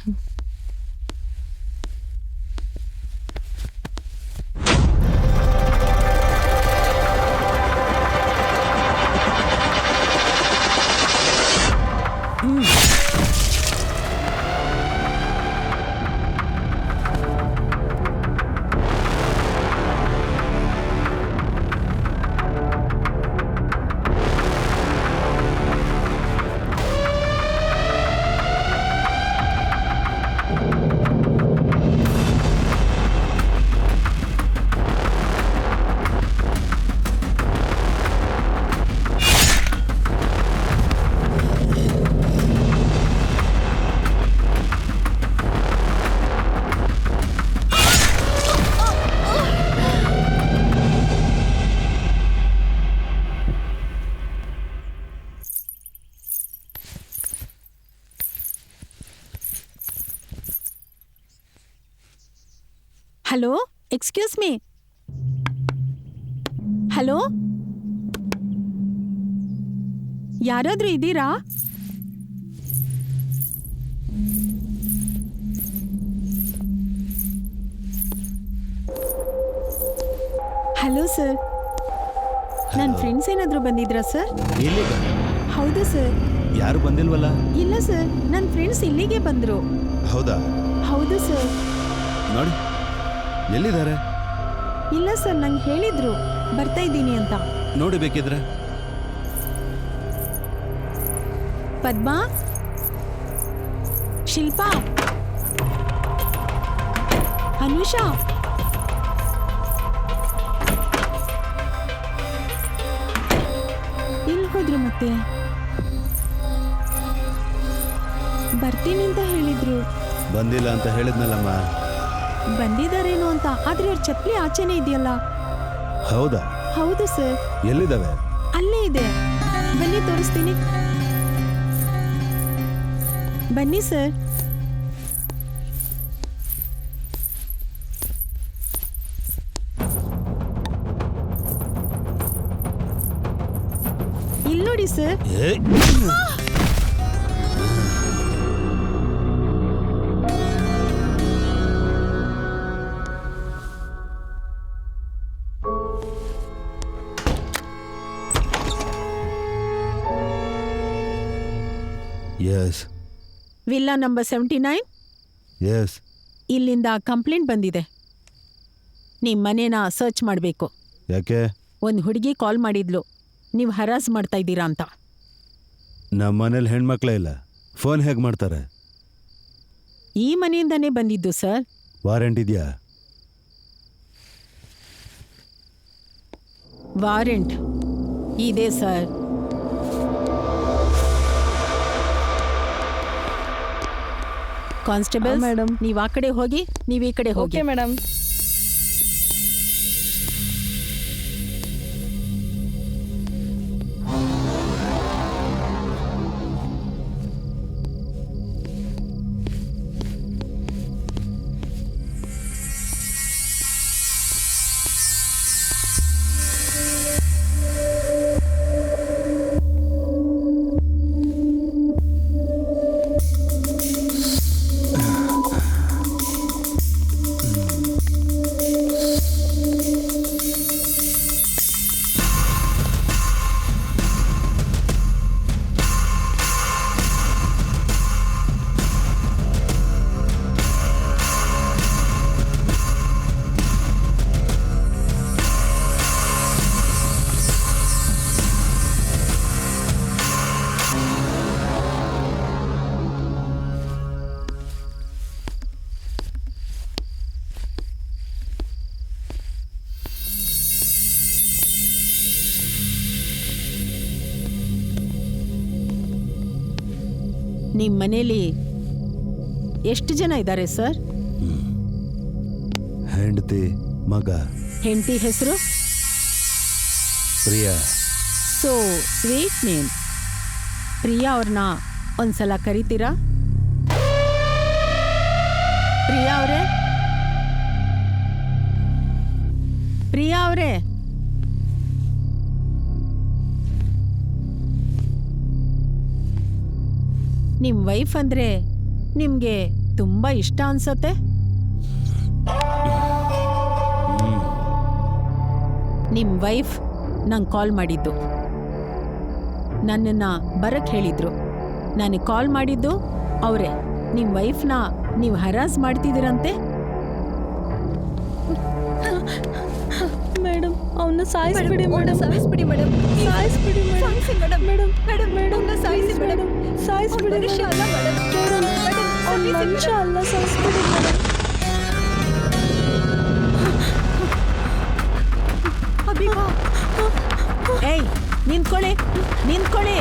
Hello, excuse me. Hello, ಯಾರಾದ್ರೂ ಇದ್ದೀರಾ? ಹಲೋ ಸರ್, ನನ್ನ ಫ್ರೆಂಡ್ಸ್ ಏನಾದರೂ ಬಂದಿದ್ರಾ ಸರ್? ಎಲ್ಲಿಗ? ಹೌದು sir. ಯಾರು ಬಂದಿಲ್ವಲ್ಲ? ಇಲ್ಲ ಸರ್, ನನ್ನ ಫ್ರೆಂಡ್ಸ್ ಇಲ್ಲಿಗೆ ಬಂದರು. ಹೌದಾ? ಹೌದು ಸರ್. ನೋಡಿ, ಎಲ್ಲಿದ್ದಾರೆ? ಇಲ್ಲ ಸರ್, ನಂಗೆ ಹೇಳಿದ್ರು ಬರ್ತಾ ಇದ್ದೀನಿ ಅಂತ. ನೋಡಿ ಬೇಕಿದ್ರೆ. ಪದ್ಮಾ, ಶಿಲ್ಪಾ, ಅನುಷಾ, ಎಲ್ಲಿ ಹೋದ್ರು ಮತ್ತೆ? ಬರ್ತೀನಿ ಅಂತ ಹೇಳಿದ್ರು. ಬಂದಿಲ್ಲ ಅಂತ ಹೇಳಿದ್ನಲ್ಲಮ್ಮ. ಬಂದಿದ್ದಾರೇನೋ ಅಂತ, ಆದ್ರೆ ಅವ್ರ ಚಪ್ಪಲಿ ಆಚೆನೇ ಇದೆಯಲ್ಲ. ಹೌದಾ? ಹೌದು ಸರ್. ಎಲ್ಲಿದ್ದಾವೆ? ಅಲ್ಲೇ ಇದೆ, ಬನ್ನಿ ತೋರಿಸ್ತೀನಿ. ಬನ್ನಿ ಸರ್. ಇಲ್ಲಿ ನೋಡಿ sir. Yes. Villa number 79. Yes. ಇಲ್ಲಿಂದ ಕಂಪ್ಲೇಂಟ್ ಬಂದಿದೆ. ನಿಮ್ಮ ಮನೇನ ಸರ್ಚ್ ಮಾಡಬೇಕು. ಯಾಕೆ? ಒಂದು ಹುಡುಗಿ ಕಾಲ್ ಮಾಡಿದ್ಲು, ನೀವು ಹರಾಸ್ ಮಾಡ್ತಾ ಇದ್ದೀರಾ ಅಂತ. ನಮ್ಮ ಮನೇಲಿ ಹೆಣ್ಮಕ್ಳೇ ಇಲ್ಲ, ಫೋನ್ ಹೇಗೆ ಮಾಡ್ತಾರೆ? ಈ ಮನೆಯಿಂದನೇ ಬಂದಿದ್ದು ಸರ್. ವಾರೆಂಟ್ ಇದೆಯಾ? ವಾರೆಂಟ್ ಇದೆ ಸರ್. ಕಾನ್ಸ್ಟೇಬಲ್ ಮೇಡಮ್, ನೀವು ಆ ಕಡೆ ಹೋಗಿ, ನೀವು ಈ ಕಡೆ ಹೋಗಿ. Okay madam. ನಿಮ್ಮ ಮನೇಲಿ ಎಷ್ಟು ಜನ ಇದ್ದಾರೆ ಸರ್? ಹೆಂಡತಿ ಮಗ ಹೆಂಡತಿ ಹೆಸರು Priya. So sweet name. Priya ಅವ್ರನ್ನ ಒಂದ್ಸಲ ಕರಿತೀರಾ? ಪ್ರಿಯಾ ಅವರೇ, ಪ್ರಿಯಾ ಅವರೇ, ನಿಮ್ ವೈಫ್ ಅಂದ್ರೆ ನಿಮ್ಗೆ ತುಂಬಾ ಇಷ್ಟ ಅನ್ಸತ್ತೆ. ನಿಮ್ ವೈಫ್ ನಂಗೆ ಕಾಲ್ ಮಾಡಿದ್ದು, ನನ್ನನ್ನು ಬರಕ್ಕೆ ಹೇಳಿದ್ರು. ನನಗೆ ಕಾಲ್ ಮಾಡಿದ್ದು ಅವರೇ. ನಿಮ್ಮ ವೈಫ್ನ ನೀವು ಹರಾಸ್ ಮಾಡ್ತಿದ್ದೀರಂತೆ. ಮೇಡಮ್ ಅವನ್ನ ಸಾಯಿಸ್ಬಿಡಿ ಮೇಡಮ್, ಸಾಯಿಸ್ಬಿಡಿ ಮೇಡಮ್, ಸಾಯಿಸ್ಬಿಡಿ ಮೇಡಮ್, ಮೇಡಮ್ ಮೇಡಮ್ ಮೇಡಮ್ ಸಾಯಿಸಿ ಮೇಡಮ್, ಸಾಯಿಸ್ಬಿಡಿ ಮನುಷ್ಯ ಅಲ್ಲ ಮೇಡಮ್, ಅವ್ನು ಮನುಷ್ಯ ಅಲ್ಲ, ಸಾಯಿಸ್ಬಿಡಿ ಮೇಡಮ್. ಏಯ್ ನಿಂತ್ಕೊಳ್ಳಿ, ನಿಂತ್ಕೊಳ್ಳಿ.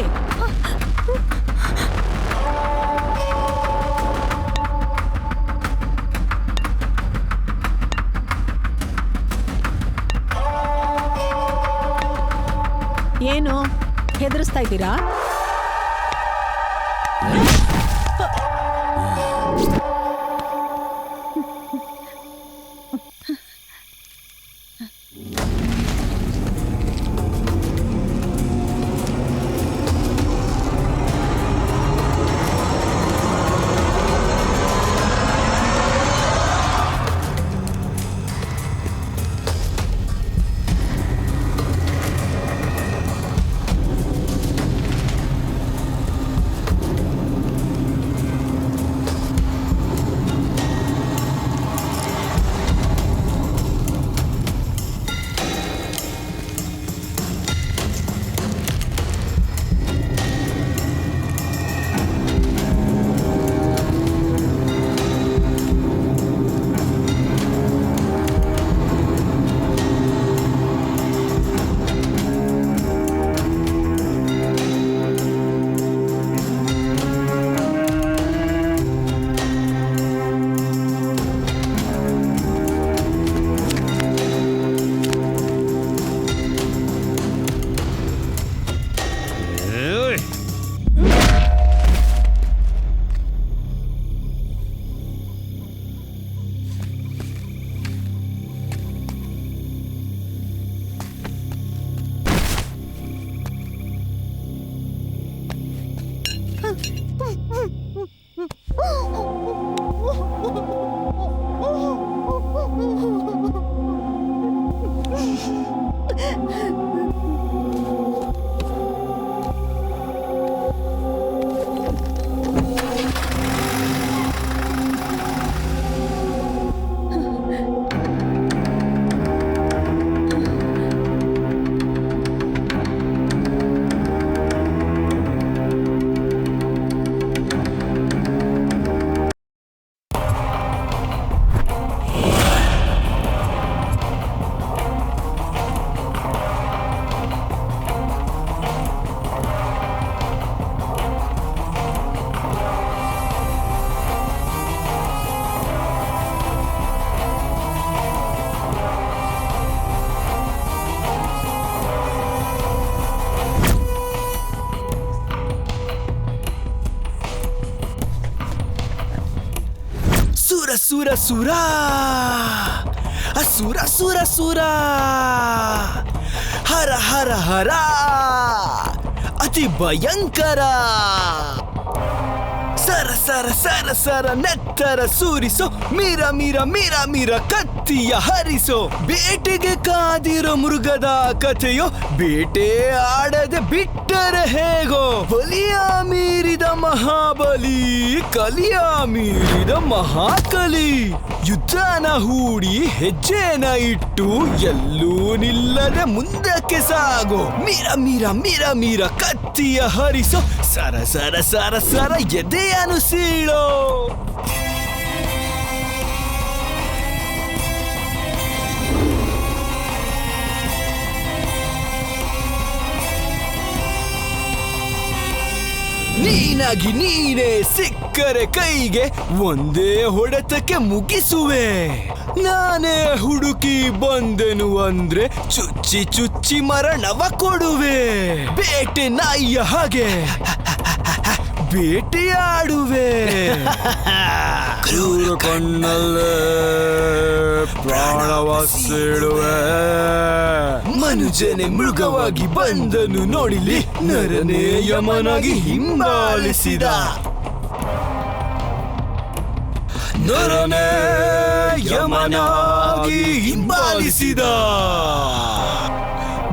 ಏನು ಹೆದರಿಸ್ತಾ ಇದ್ದೀರಾ? ಸುರ ಸುರ ಅಸುರ ಸುರ ಸುರ ಹರ ಹರ ಹರ ಅತಿ ಭಯಂಕರ ಸರ ಸರ ಸರ ಸರ ನೆತ್ತರ ಸೂರಿಸೋ ಮೀರ ಮೀರ ಮೀರ ಮೀರ ಕತ್ತಿಯ ಹರಿಸೋ ಬೇಟೆಗೆ ಕಾದಿರೋ ಮೃಗದ ಕಥೆಯೋ ಬೇಟೆ ಆಡದೆ ಬಿಟ್ಟರೆ ಹೇಗೋ ಬಲಿಯ ಮೀರಿದ ಮಹಾಬಲಿ ಕಲಿಯ ಮೀರಿದ ಮಹಾಕಲಿ ಯುದ್ಧನ ಹೂಡಿ ಹೆಜ್ಜೆನ ಇಟ್ಟು ಎಲ್ಲೂ ನಿಲ್ಲದೆ ಮುಂದಕ್ಕೆ ಸಾಗೋ ಮೀರ ಮೀರ ಮೀರ ಮೀರ ಕತ್ತಿಯ ಹರಿಸೋ ಸರ ಸರ ಸರ ಸರ ಎದೆಯನ್ನು ಸೀಳೋ ನೀನಾಗಿ ನೀನೇ ಸಿಕ್ಕರೆ ಕೈಗೆ ಒಂದೇ ಹೊಡೆತಕ್ಕೆ ಮುಗಿಸುವೆ. ನಾನೇ ಹುಡುಕಿ ಬಂದೆನು ಅಂದ್ರೆ ಚುಚ್ಚಿ ಚುಚ್ಚಿ ಮರಣವ ಕೊಡುವೆ. ಬೇಟೆ ನಾಯಿಯ ಹಾಗೆ ಬೇಟೆಯಾಡುವೆ. ಕ್ರೂರ ಕಣ್ಣಲ್ಲೇ ಪ್ರಾಣವ ಸೆಳುವೆ. ಮನುಜನೆ ಮೃಗವಾಗಿ ಬಂದನು ನೋಡಿಲಿ, ನರನೇ ಯಮನಾಗಿ ಹಿಂಬಾಲಿಸಿದ. ನರನೇ ಯಮನಾಗಿ ಹಿಂಬಾಲಿಸಿದ.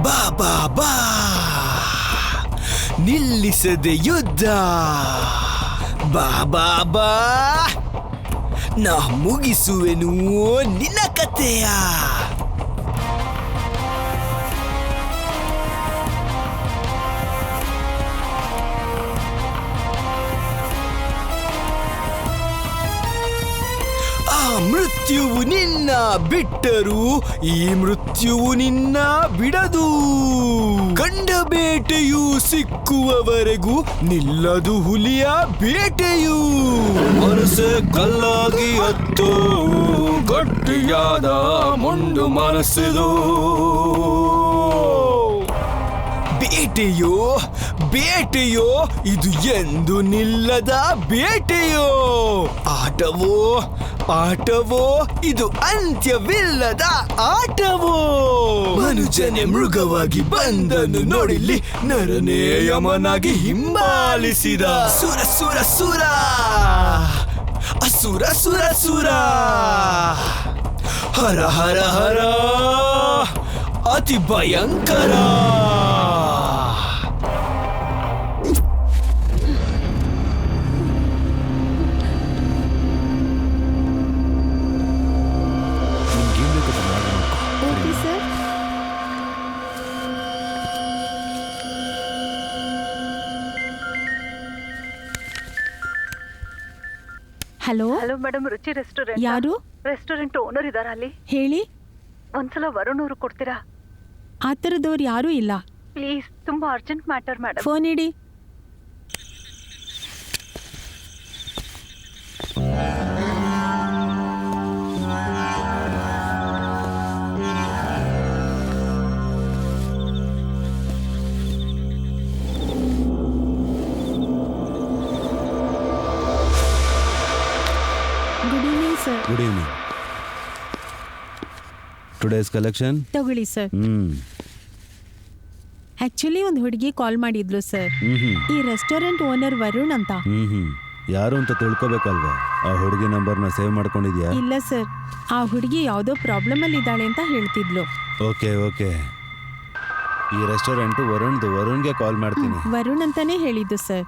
ಬಾ ಬಾ ಬಾ ನಿಲ್ಲಿಸದೆ ಯುದ್ಧ. ಬಾ ಬಾ ಬಾ ನಾ ಮುಗಿಸುವೆನು ನಿನ್ನ ಕಥೆಯ. ಆ ಮೃತ್ಯುವು ನಿನ್ನ ಬಿಟ್ಟರು ಈ ಮೃತ್ಯುವು ನಿನ್ನ ಬಿಡದು. ಕಂಡ ಬೇಟೆಯು ಸಿಕ್ಕುವವರೆಗೂ ನಿಲ್ಲದು ಹುಲಿಯ ಬೇಟೆಯು. ಮನಸ್ಸೆ ಕಲ್ಲಾಗಿ ಹತ್ತು ಗಟ್ಟಿಯಾದ ಮೊಂಡು ಮನಸ್ಸಿದು. ಬೇಟೆಯೋ ಬೇಟೆಯೋ ಇದು ಎಂದು ನಿಲ್ಲದ ಬೇಟೆಯೋ. ಆಟವೋ ಆಟವೋ ಇದು ಅಂತ್ಯವಿಲ್ಲದ ಆಟವೋ. ಮನುಜನೆ ಮೃಗವಾಗಿ ಬಂದನು ನೋಡಿಲಿ, ನರನೇ ಯಮನಾಗಿ ಹಿಂಬಾಲಿಸಿದ. ಸುರ ಸುರ ಸುರ ಅಸುರ ಸುರ ಸುರ. ಹರ ಹರ ಹರ ಅತಿ ಭಯಂಕರ. Okay sir. Hello hello madam, ರುಚಿ ರೆಸ್ಟೋರೆಂಟ್. ಯಾರು? ರೆಸ್ಟೋರೆಂಟ್ ಓನರ್ ಇದಾರ ಅಲ್ಲಿ? ಹೇಳಿ. ಒಂದ್ಸಲ ವರುಣ್ ಅವ್ರು ಕೊಡ್ತೀರಾ? ಆ ಥರದವ್ರು ಯಾರೂ ಇಲ್ಲ. ಪ್ಲೀಸ್, ತುಂಬಾ ಅರ್ಜೆಂಟ್ ಮ್ಯಾಟರ್ ಮೇಡಮ್. ಫೋನ್ ಇಡಿ. Good evening sir. Good evening. Today's collection ತಗೊಳ್ಳಿ ಸರ್. ಆಕ್ಚುಲಿ ಒಂದು ಹುಡುಗಿ ಕಾಲ್ ಮಾಡಿದ್ಲು ಸರ್. ಈ ರೆಸ್ಟೋರೆಂಟ್ ಓನರ್ ವರುಣ್ ಅಂತ. ಯಾರು ಅಂತ ತಿಳ್ಕೊಬೇಕಲ್ವಾ? ಆ ಹುಡುಗಿ ನಂಬರ್ನ ಸೇವ್ ಮಾಡ್ಕೊಂಡಿದ್ಯಾ? ಇಲ್ಲ ಸರ್, ಆ ಹುಡುಗಿ ಯಾವುದೋ ಪ್ರಾಬ್ಲಮ್ ಅಲ್ಲಿ ಇದ್ದಾಳೆ ಅಂತ ಹೇಳ್ತಿದ್ಲು. Okay okay. ಈ ರೆಸ್ಟೋರೆಂಟ್ ವರುಣ್ಗೆ ಕಾಲ್ ಮಾಡ್ತೀನಿ. ವರುಣ್ ಅಂತಾನೆ ಹೇಳಿದ್ದು ಸರ್.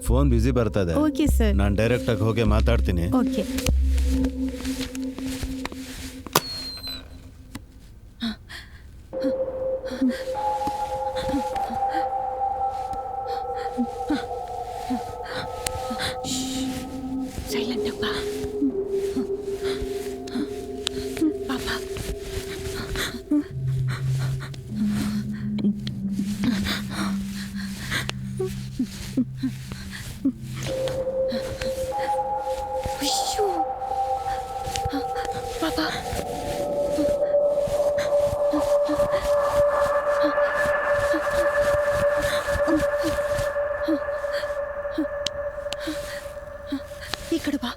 ಫೋನ್ ಬ್ಯುಸಿ ಬರ್ತದೆ. Okay sir. ನಾನು ಡೈರೆಕ್ಟ್ ಆಗಿ ಹೋಗಿ ಮಾತಾಡ್ತೀನಿ. ಓಕೆ. ಸೈಲೆಂಟ್ ಅಪ್ಪ. ಪಾಪ ಅಯ್ಯೋ ಪಾಪ. ಈ ಕಡೆ ಬಾ.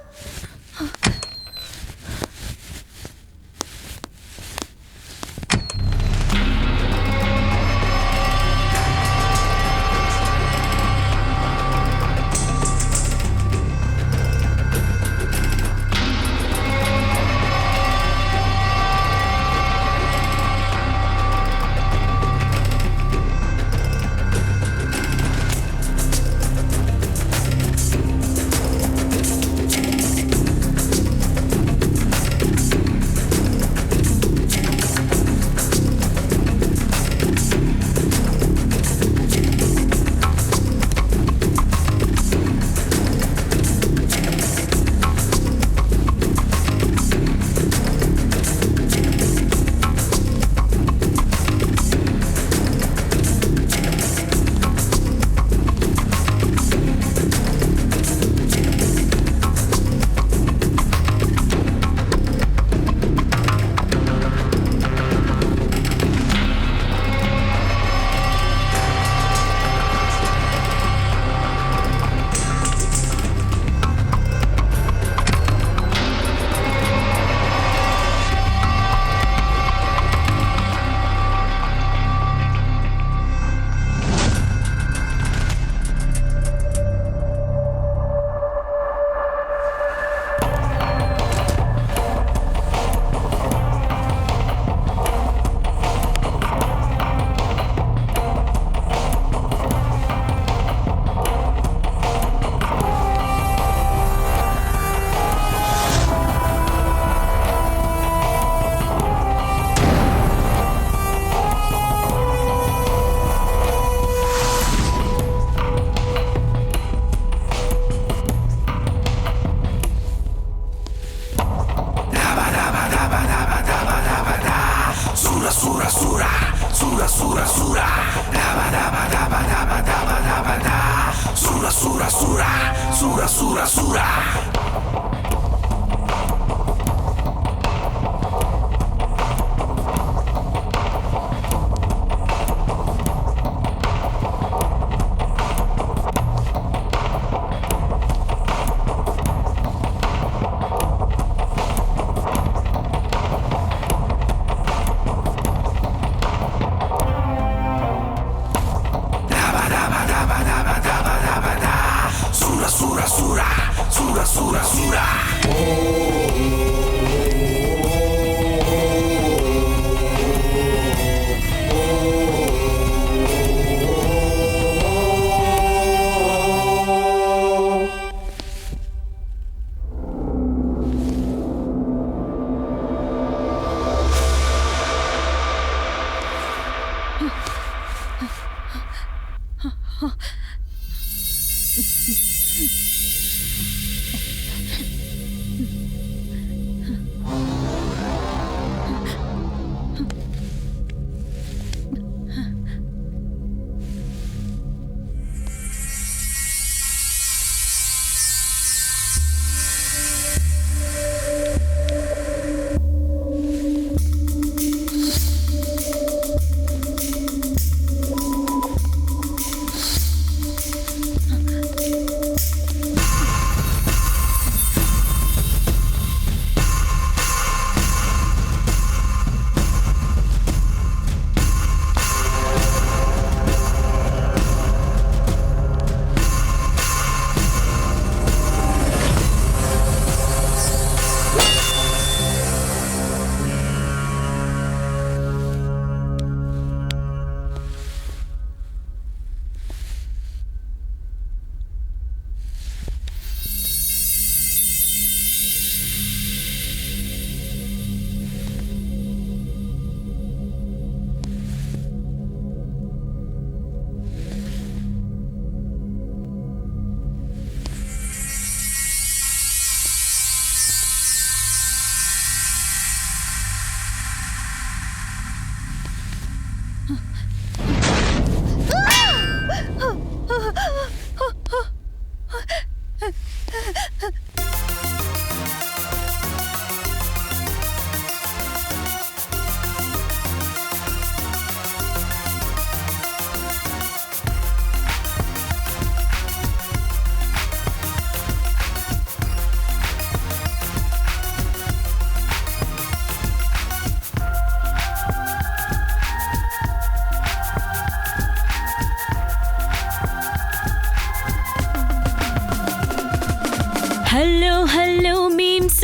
हेलो हेलो मीम्स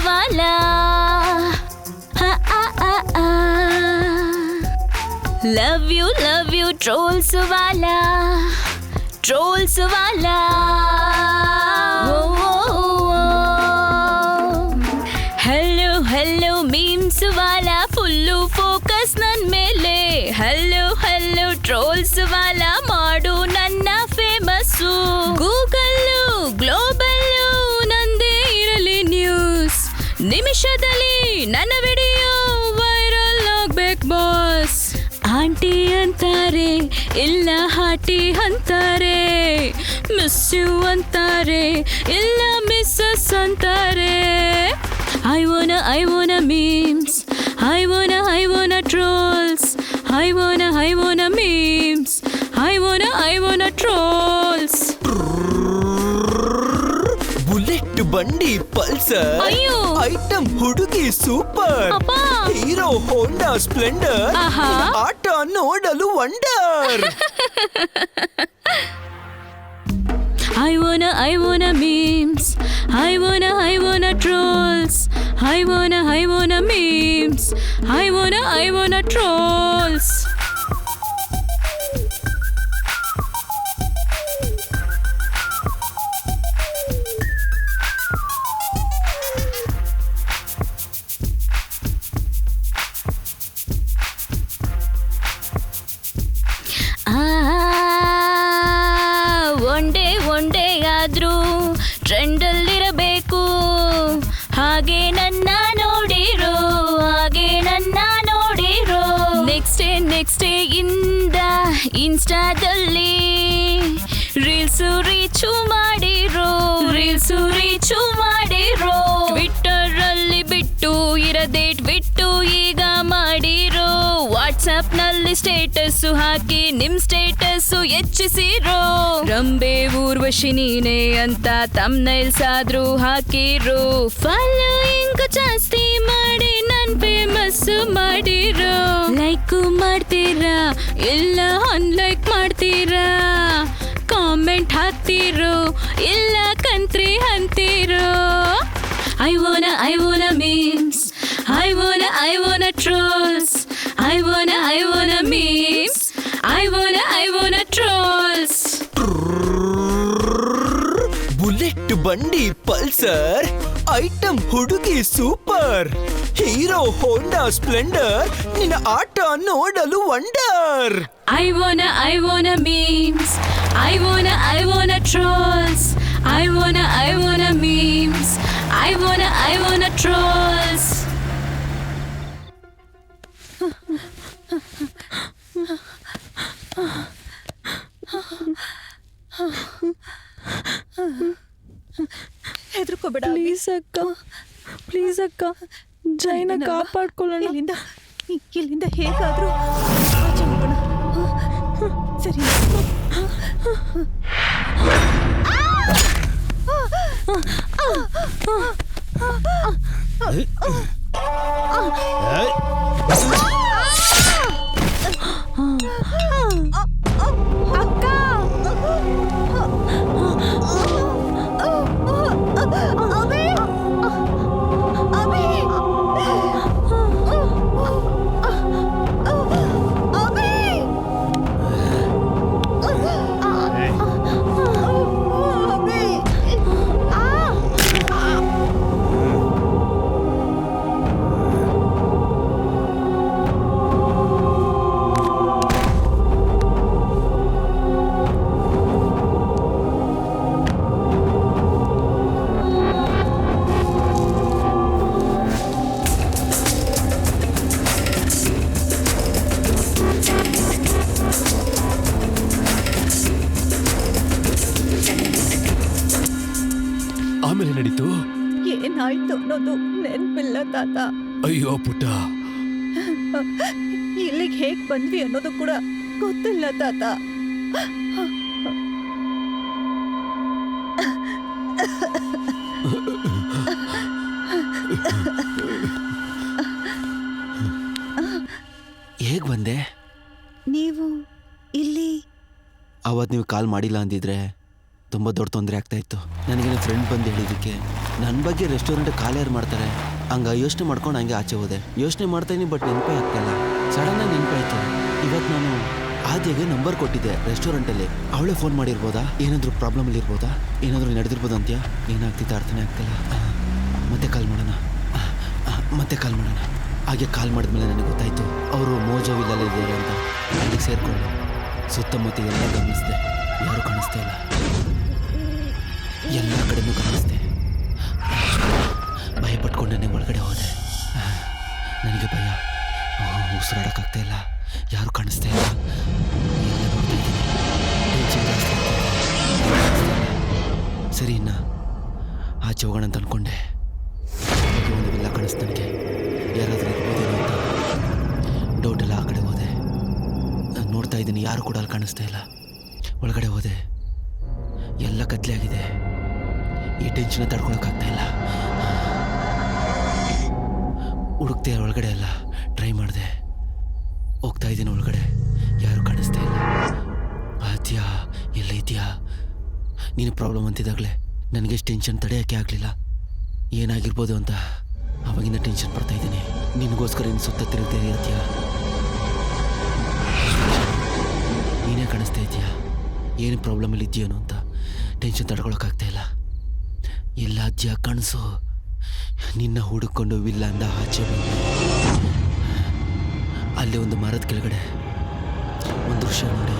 वाला लव यू ट्रोल्स वाला हेलो हेलो मीम्स वाला फुल्ಲು ಫೋಕಸ್ ನನ್ ಮೇಲೆ हेलो हेलो ಟ್ರೋಲ್ಸ್ ವಾಲ ಮಾಡು ನನ್ನ ಫೇಮಸ್ಸು ಗೂಗಲ್ಲು ಗ್ಲೋಬಲ್ಲು ನಂದೇ ಇರಲಿ ನ್ಯೂಸ್ ನಿಮಿಷದಲ್ಲಿ ನನ್ನ ವಿಡಿಯೋ ವೈರಲ್ ಆಗ್ಬೇಕು ಬಾಸ್ ಆಂಟಿ ಅಂತಾರೆ ಇಲ್ಲ ಹಾಟಿ ಅಂತಾರೆ ಮಿಸ್ ಯು ಅಂತಾರೆ ಇಲ್ಲ ಮಿಸ್ಸಸ್ ಅಂತಾರೆ I wanna memes I wanna trolls I wanna memes I wanna trolls bullet ಬಂಡಿ ಪಲ್ಸರ್ ಅಯ್ಯೋ ಐಟಮ್ ಹುಡುಗಿ ಸೂಪರ್ ಅಪ್ಪ ಹೀರೋ ಹೋಂಡಾ ಸ್ಪ್ಲೆಂಡರ್ ಆಹಾ ಆಟ ನೋಡಲು wonder I wanna memes I wanna trolls I wanna memes I wanna trolls ಒಂದೇ ಆದ್ರೂ ಟ್ರೆಂಡಲ್ಲಿರಬೇಕು ಹಾಗೆ ನನ್ನ ನೋಡಿರೋ ಹಾಗೆ ನೆಕ್ಸ್ಟ್ ಡೇ ಇಂದ ಇನ್ಸ್ಟಾದಲ್ಲಿ ರೀಲ್ಸು ರೀಚು ಮಾಡಿರೋ ಟ್ವಿಟ್ಟರ್ ಅಲ್ಲಿ ಬಿಟ್ಟು ಇರದೆ ಟ್ವಿಟ್ಟು ಈಗ ಮಾಡಿರೋ ವಾಟ್ಸ್ಆಪ್ ನಲ್ಲಿ ಸ್ಟೇಟಸ್ ಹಾಕಿ ನಿಮ್ ಸ್ಟೇಟಸ್ ಹೆಚ್ಚಿಸಿರೋ ರಂಬೆ ಊರ್ವಶಿ ನೀನೆ ಅಂತ ತಮ್ನೈಲ್ಸ್ ಆದ್ರೂ ಹಾಕಿರೋ ಫಾಲೋಯಿಂಗ್ ಜಾಸ್ತಿ ಮಾಡಿ ನನ್ ಫೇಮಸ್ ಮಾಡಿರೋ ಲೈಕ್ ಮಾಡ್ತೀರಾ ಇಲ್ಲ ಅನ್ಲೈಕ್ ಮಾಡ್ತೀರಾ ಕಾಮೆಂಟ್ ಹಾಕ್ತಿರೋ ಇಲ್ಲ ಕಂತ್ರಿ ಅಂತೀರೋ I wanna memes. I wanna trolls. I wanna memes. I wanna trolls. Bullet ಬಂಡಿ ಪಲ್ಸರ್ ಐಟಮ್ ಹುಡುಗಿ ಸೂಪರ್ ಹೀರೋ ಹೋಂಡಾ ಸ್ಪ್ಲೆಂಡರ್ ನಿನ್ನ ಆಟ ನೋಡಲು wonder I wanna memes. I wanna trolls. I wanna memes. I wanna trolls. ಹೆದರ್ಕೋಬೇಡ. Please ಅಕ್ಕ ಜೈನ ಕಾಪಾಡ್ಕೊಳ್ಳೋಣ. ಇಲ್ಲಿಂದ ಹೇಗಾದ್ರೂ ಆಚೆ ಹೋಗೋಣ. ಸರಿ. ಆಮೇಲೆ ನಡೀತು. ಏನಾಯ್ತು ಅನ್ನೋದು ನೆನ್ಪಿಲ್ಲ ತಾತ. ಅಯ್ಯೋ ಪುಟ್ಟ, ಇಲ್ಲಿಗೆ ಹೇಗ್ ಬಂದ್ವಿ ಅನ್ನೋದು ಕೂಡ ಗೊತ್ತಿಲ್ಲ ತಾತ. ಹೇಗ್ ಬಂದೆ? ನೀವು ಇಲ್ಲಿ ಅವತ್ತು ನೀವು ಕಾಲ್ ಮಾಡಿಲ್ಲ ಅಂದಿದ್ರೆ ತುಂಬ ದೊಡ್ಡ ತೊಂದರೆ ಆಗ್ತಾ ಇತ್ತು. ನನಗೆ ನನ್ನ ಫ್ರೆಂಡ್ ಬಂದು ಹೇಳಿದ್ದಕ್ಕೆ ನನ್ನ ಬಗ್ಗೆ ರೆಸ್ಟೋರೆಂಟ್ ಕಾಲ್ ಯಾರು ಮಾಡ್ತಾರೆ ಹಂಗೆ ಯೋಚನೆ ಮಾಡ್ಕೊಂಡು ಹಂಗೆ ಆಚೆ ಹೋದೆ. ಯೋಚನೆ ಮಾಡ್ತಾಯಿನಿ, ಬಟ್ ನೆನಪೇ ಆಗ್ತಾಯಿಲ್ಲ. ಸಡನ್ನಾಗಿ ನೆನಪಾಯ್ತು. ಇವತ್ತು ನಾನು ಆದ್ಯಗೆ ನಂಬರ್ ಕೊಟ್ಟಿದ್ದೆ ರೆಸ್ಟೋರೆಂಟಲ್ಲಿ. ಅವಳೇ ಫೋನ್ ಮಾಡಿರ್ಬೋದಾ? ಏನಾದರೂ ಪ್ರಾಬ್ಲಮಲ್ಲಿ ಇರ್ಬೋದಾ? ಏನಾದರೂ ನಡೆದಿರ್ಬೋದು ಅಂತ್ಯಾ? ಏನಾಗ್ತಿತ್ತು ಅರ್ಥನೇ ಆಗ್ತಿಲ್ಲ. ಮತ್ತೆ ಕಾಲ್ ಮಾಡೋಣ. ಹಾಗೆ ಕಾಲ್ ಮಾಡಿದ್ಮೇಲೆ ನನಗೆ ಗೊತ್ತಾಯಿತು ಅವರು ಮೋಜವಿಲ್ಲಲ್ಲೇ ಇದ್ದಾರೆ ಅಂತ. ಅಲ್ಲಿಗೆ ಸೇರಿಕೊಂಡು ಸುತ್ತಮುತ್ತ ಎಲ್ಲ ಗಮನಿಸಿದೆ, ಯಾರೂ ಕಾಣಿಸ್ತಾ ಇಲ್ಲ. ಎಲ್ಲ ಕಡೆನೂ ಕಾಣಿಸ್ದೆ. ಭಯ ಪಟ್ಕೊಂಡೇ ಒಳಗಡೆ ಹೋದೆ. ನನಗೆ ಭಯ, ಉಸಿರಾಡೋಕ್ಕಾಗ್ತಾ ಇಲ್ಲ, ಯಾರೂ ಕಾಣಿಸ್ತಾ ಇಲ್ಲ. ಎಲ್ಲ ನೋಡ್ತಾ ಇದ್ದೀನಿ, ಟೆನ್ಷನ್ ಜಾಸ್ತಿ ಆಗ್ತಾ ಇದೆ. ಸರಿ, ಇನ್ನು ಆಚೆ ಹೋಗೋಣ ಅಂತ ಅಂದ್ಕೊಂಡೆ. ಒಂದು ಎಲ್ಲ ಕಾಣಿಸ್ತು ನನಗೆ, ಯಾರಾದರೂ ಇರ್ಬೋದೇನೋ ಅಂತ ಡೌಟೆಲ್ಲ ಆ ಕಡೆ ಹೋದೆ. ನಾನು ನೋಡ್ತಾ ಇದ್ದೀನಿ, ಯಾರು ಕೂಡ ಅಲ್ಲಿ ಕಾಣಿಸ್ತಾ ಇಲ್ಲ. ಒಳಗಡೆ ಹೋದೆ, ಎಲ್ಲ ಕತ್ಲೆ ಆಗಿದೆ. ಈ ಟೆನ್ಷನ್ ತಡ್ಕೊಳಕ್ಕಾಗ್ತಾ ಇಲ್ಲ. ಹುಡುಕ್ತೆ ಒಳಗಡೆ ಎಲ್ಲ ಟ್ರೈ ಮಾಡಿದೆ. ಹೋಗ್ತಾ ಇದ್ದೀನಿ ಒಳಗಡೆ, ಯಾರು ಕಾಣಿಸ್ತಾ ಇಲ್ಲ. ಆದ್ಯಾ ಎಲ್ಲ ಇದೆಯಾ? ನೀನು ಪ್ರಾಬ್ಲಮ್ ಅಂತಿದ್ದಾಗಲೇ ನನಗೆ ಟೆನ್ಷನ್ ತಡೆಯೋಕ್ಕೆ ಆಗಲಿಲ್ಲ. ಏನಾಗಿರ್ಬೋದು ಅಂತ ಅವಾಗಿಂದ ಟೆನ್ಷನ್ ಪಡ್ತಾ ಇದ್ದೀನಿ. ನಿನಗೋಸ್ಕರ ಇನ್ನು ಸುತ್ತ ತಿರುಗ್ತಾ ಇರ್ತೀಯ. ನೀನೇ ಕಾಣಿಸ್ತಾ ಇದೆಯಾ? ಏನು ಪ್ರಾಬ್ಲಮಲ್ಲಿ ಇದೆಯೇನೋ ಅಂತ ಟೆನ್ಷನ್ ತಡ್ಕೊಳಕ್ಕಾಗ್ತಾ ಇಲ್ಲ. ಎಲ್ಲ ಅಜ್ಜ ಕನಸು. ನಿನ್ನ ಹುಡುಕೊಂಡು ವಿಲ್ಲ ಅಂದ ಆಚೆ ಬಂದು ಅಲ್ಲಿ ಒಂದು ಮರದ ಕೆಳಗಡೆ ಒಂದು ದೃಶ್ಯ ನೋಡಿ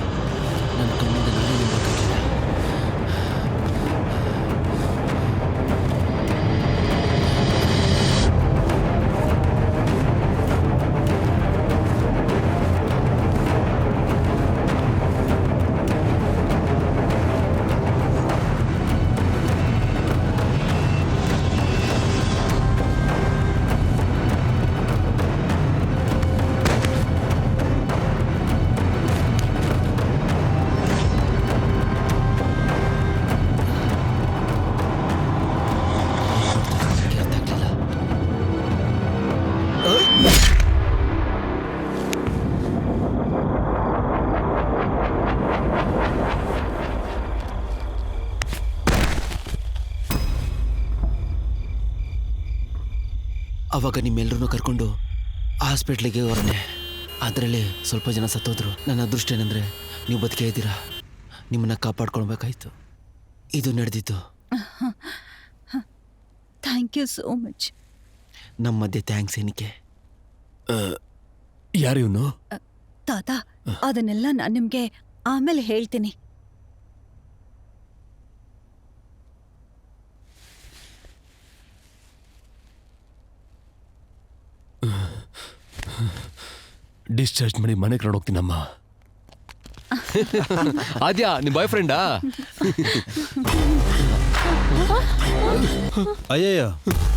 ನನ್ನ ಕಣ್ಣಿಂದ ನಾನೇ ನಂಬಕ್ಕಾಗಿಲ್ಲ. ಆವಾಗ ನಿಮ್ಮೆಲ್ಲರೂ ಕರ್ಕೊಂಡು ಹಾಸ್ಪಿಟ್ಲಿಗೆ ಹೊರಟೆ. ಅದರಲ್ಲಿ ಸ್ವಲ್ಪ ಜನ ಸತ್ತೋದ್ರು. ನನ್ನ ಅದೃಷ್ಟ ಏನಂದರೆ ನೀವು ಬದುಕೇ ಇದ್ದೀರಾ. ನಿಮ್ಮನ್ನು ಕಾಪಾಡ್ಕೊಳ್ಬೇಕಾಯ್ತು. ಇದು ನಡೆದಿತ್ತು. Thank you so much. ನಮ್ಮ ಮಧ್ಯೆ ಥ್ಯಾಂಕ್ಸ್ ಏನಕ್ಕೆ? ಯಾರು ಇವನು? ತಾತ, ಅದನ್ನೆಲ್ಲ ನಾನು ನಿಮಗೆ ಆಮೇಲೆ ಹೇಳ್ತೀನಿ. ಡಿಸ್ಚಾರ್ಜ್ ಮಾಡಿ ಮನೆ ಕರ್ಕೊಂಡು ಹೋಗ್ತೀನಮ್ಮ. ಆದ್ಯಾ ನಿಮ್ಮ ಬಾಯ್ ಫ್ರೆಂಡಾ? ಅಯ್ಯಯ್ಯೋ,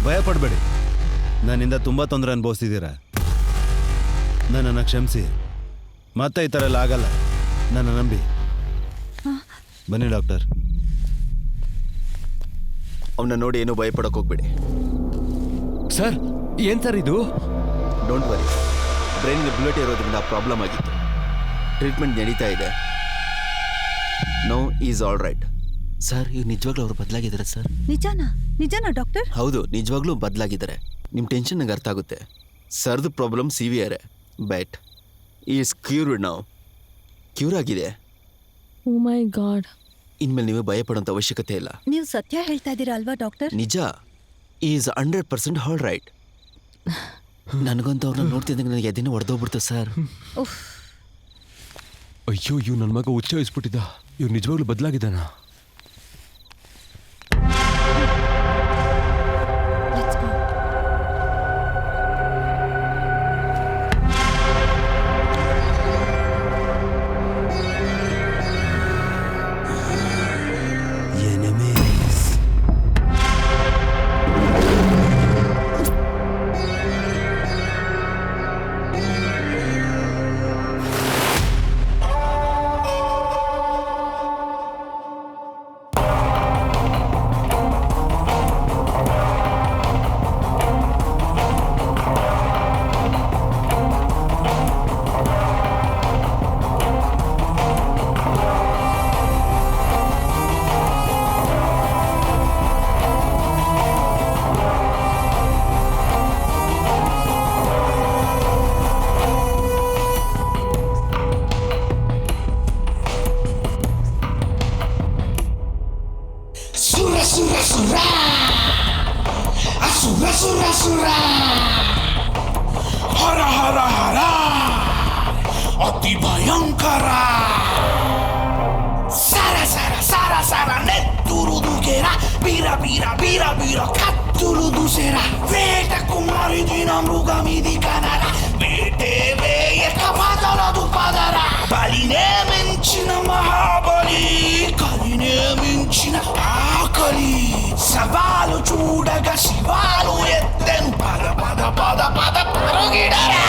ಭಯ ಪಡಬೇಡಿ. ನನ್ನಿಂದ ತುಂಬ ತೊಂದರೆ ಅನುಭವಿಸ್ತಿದ್ದೀರಾ. ನನ್ನನ್ನು ಕ್ಷಮಿಸಿ. ಮತ್ತೆ ಈ ಥರ ಎಲ್ಲ ಆಗಲ್ಲ. ನನ್ನ ನಂಬಿ. ಬನ್ನಿ ಡಾಕ್ಟರ್. ಅವನ್ನ ನೋಡಿ ಏನೂ ಭಯಪಡೋಕೆ ಹೋಗ್ಬೇಡಿ. ಸರ್, ಏನ್ ಸರ್ ಇದು? Don't worry. ಬ್ರೈನ್ಗೆ ಬುಲೆಟ್ ಇರೋದ್ರಿಂದ ಪ್ರಾಬ್ಲಮ್ ಆಗಿತ್ತು. ಟ್ರೀಟ್ಮೆಂಟ್ ನಡೀತಾ ಇದೆ. No is all right. Sir, ಈಗ ನಿಜವಾಗ್ಲೂ ಅವ್ರು ಬದಲಾಗಿದ್ದಾರೆ ಸರ್. ನಿಜನಾ ಡಾಕ್ಟರ್? ಹೌದು, ನಿಜವಾಗ್ಲೂ ಬದಲಾಗಿದ್ದಾರೆ. ನಿಮ್ಮ ಟೆನ್ಷನ್ ನಂಗೆ ಅರ್ಥ ಆಗುತ್ತೆ. ಸರ್ದು problem severe, but is cured ನಾವು. ಕ್ಯೂರ್ ಆಗಿದೆ. ಓ ಮೈ ಗಾಡ್. ಇನ್ಮೇಲೆ ನೀವು ಭಯ ಪಡೋಂಥ ಅವಶ್ಯಕತೆ ಇಲ್ಲ. ನೀವು ಸತ್ಯ ಹೇಳ್ತಾ ಇದ್ದೀರಾ ಅಲ್ವಾ ಡಾಕ್ಟರ್? ನಿಜ. Is 100% all right. ನನಗಂತೂ ಅವ್ರನ್ನ ನೋಡ್ತಿದ್ದಂಗೆ ನನಗೆ ಎದೆನೂ ಹೊಡೆದೋಗ್ಬಿಡ್ತು ಸರ್. ಅಯ್ಯೋ, ಇವ್ ನನ್ನ ಮಗ ಹುಚ್ಚ ವಹಿಸ್ಬಿಟ್ಟಿದ್ದ. ಇವ್ ನಿಜವಾಗ್ಲೂ ಬದಲಾಗಿದ್ದಾನ? ಹರ ಹರ ಹರ ಅತಿ ಭಯಂಕರ. ಸರ ಸರ ಸರ ಸರ ನೆತ್ತುರುದುಗೆರ ಬೀರ ಬೀರ ಬೀರ ಬೀರ ಕತ್ತುರುದು ಸೆರ ವೇಟ ಕುಮಾರಿ ದಿನ ಮೃಗಮಿದಿ ಕನರ ಬೇಟೆ ಬೇಯಕ ಪದರದು ಪದರ ಬಲಿನೇ ಮಿಂಚಿನ ಮಹಾಬಲಿ ಕಲಿನೇ ಮಿಂಚಿನ ಆಕಲಿ సవాలు చూడగా శివాలు ఎత్తెను పద పద పద పద పరుగిడరా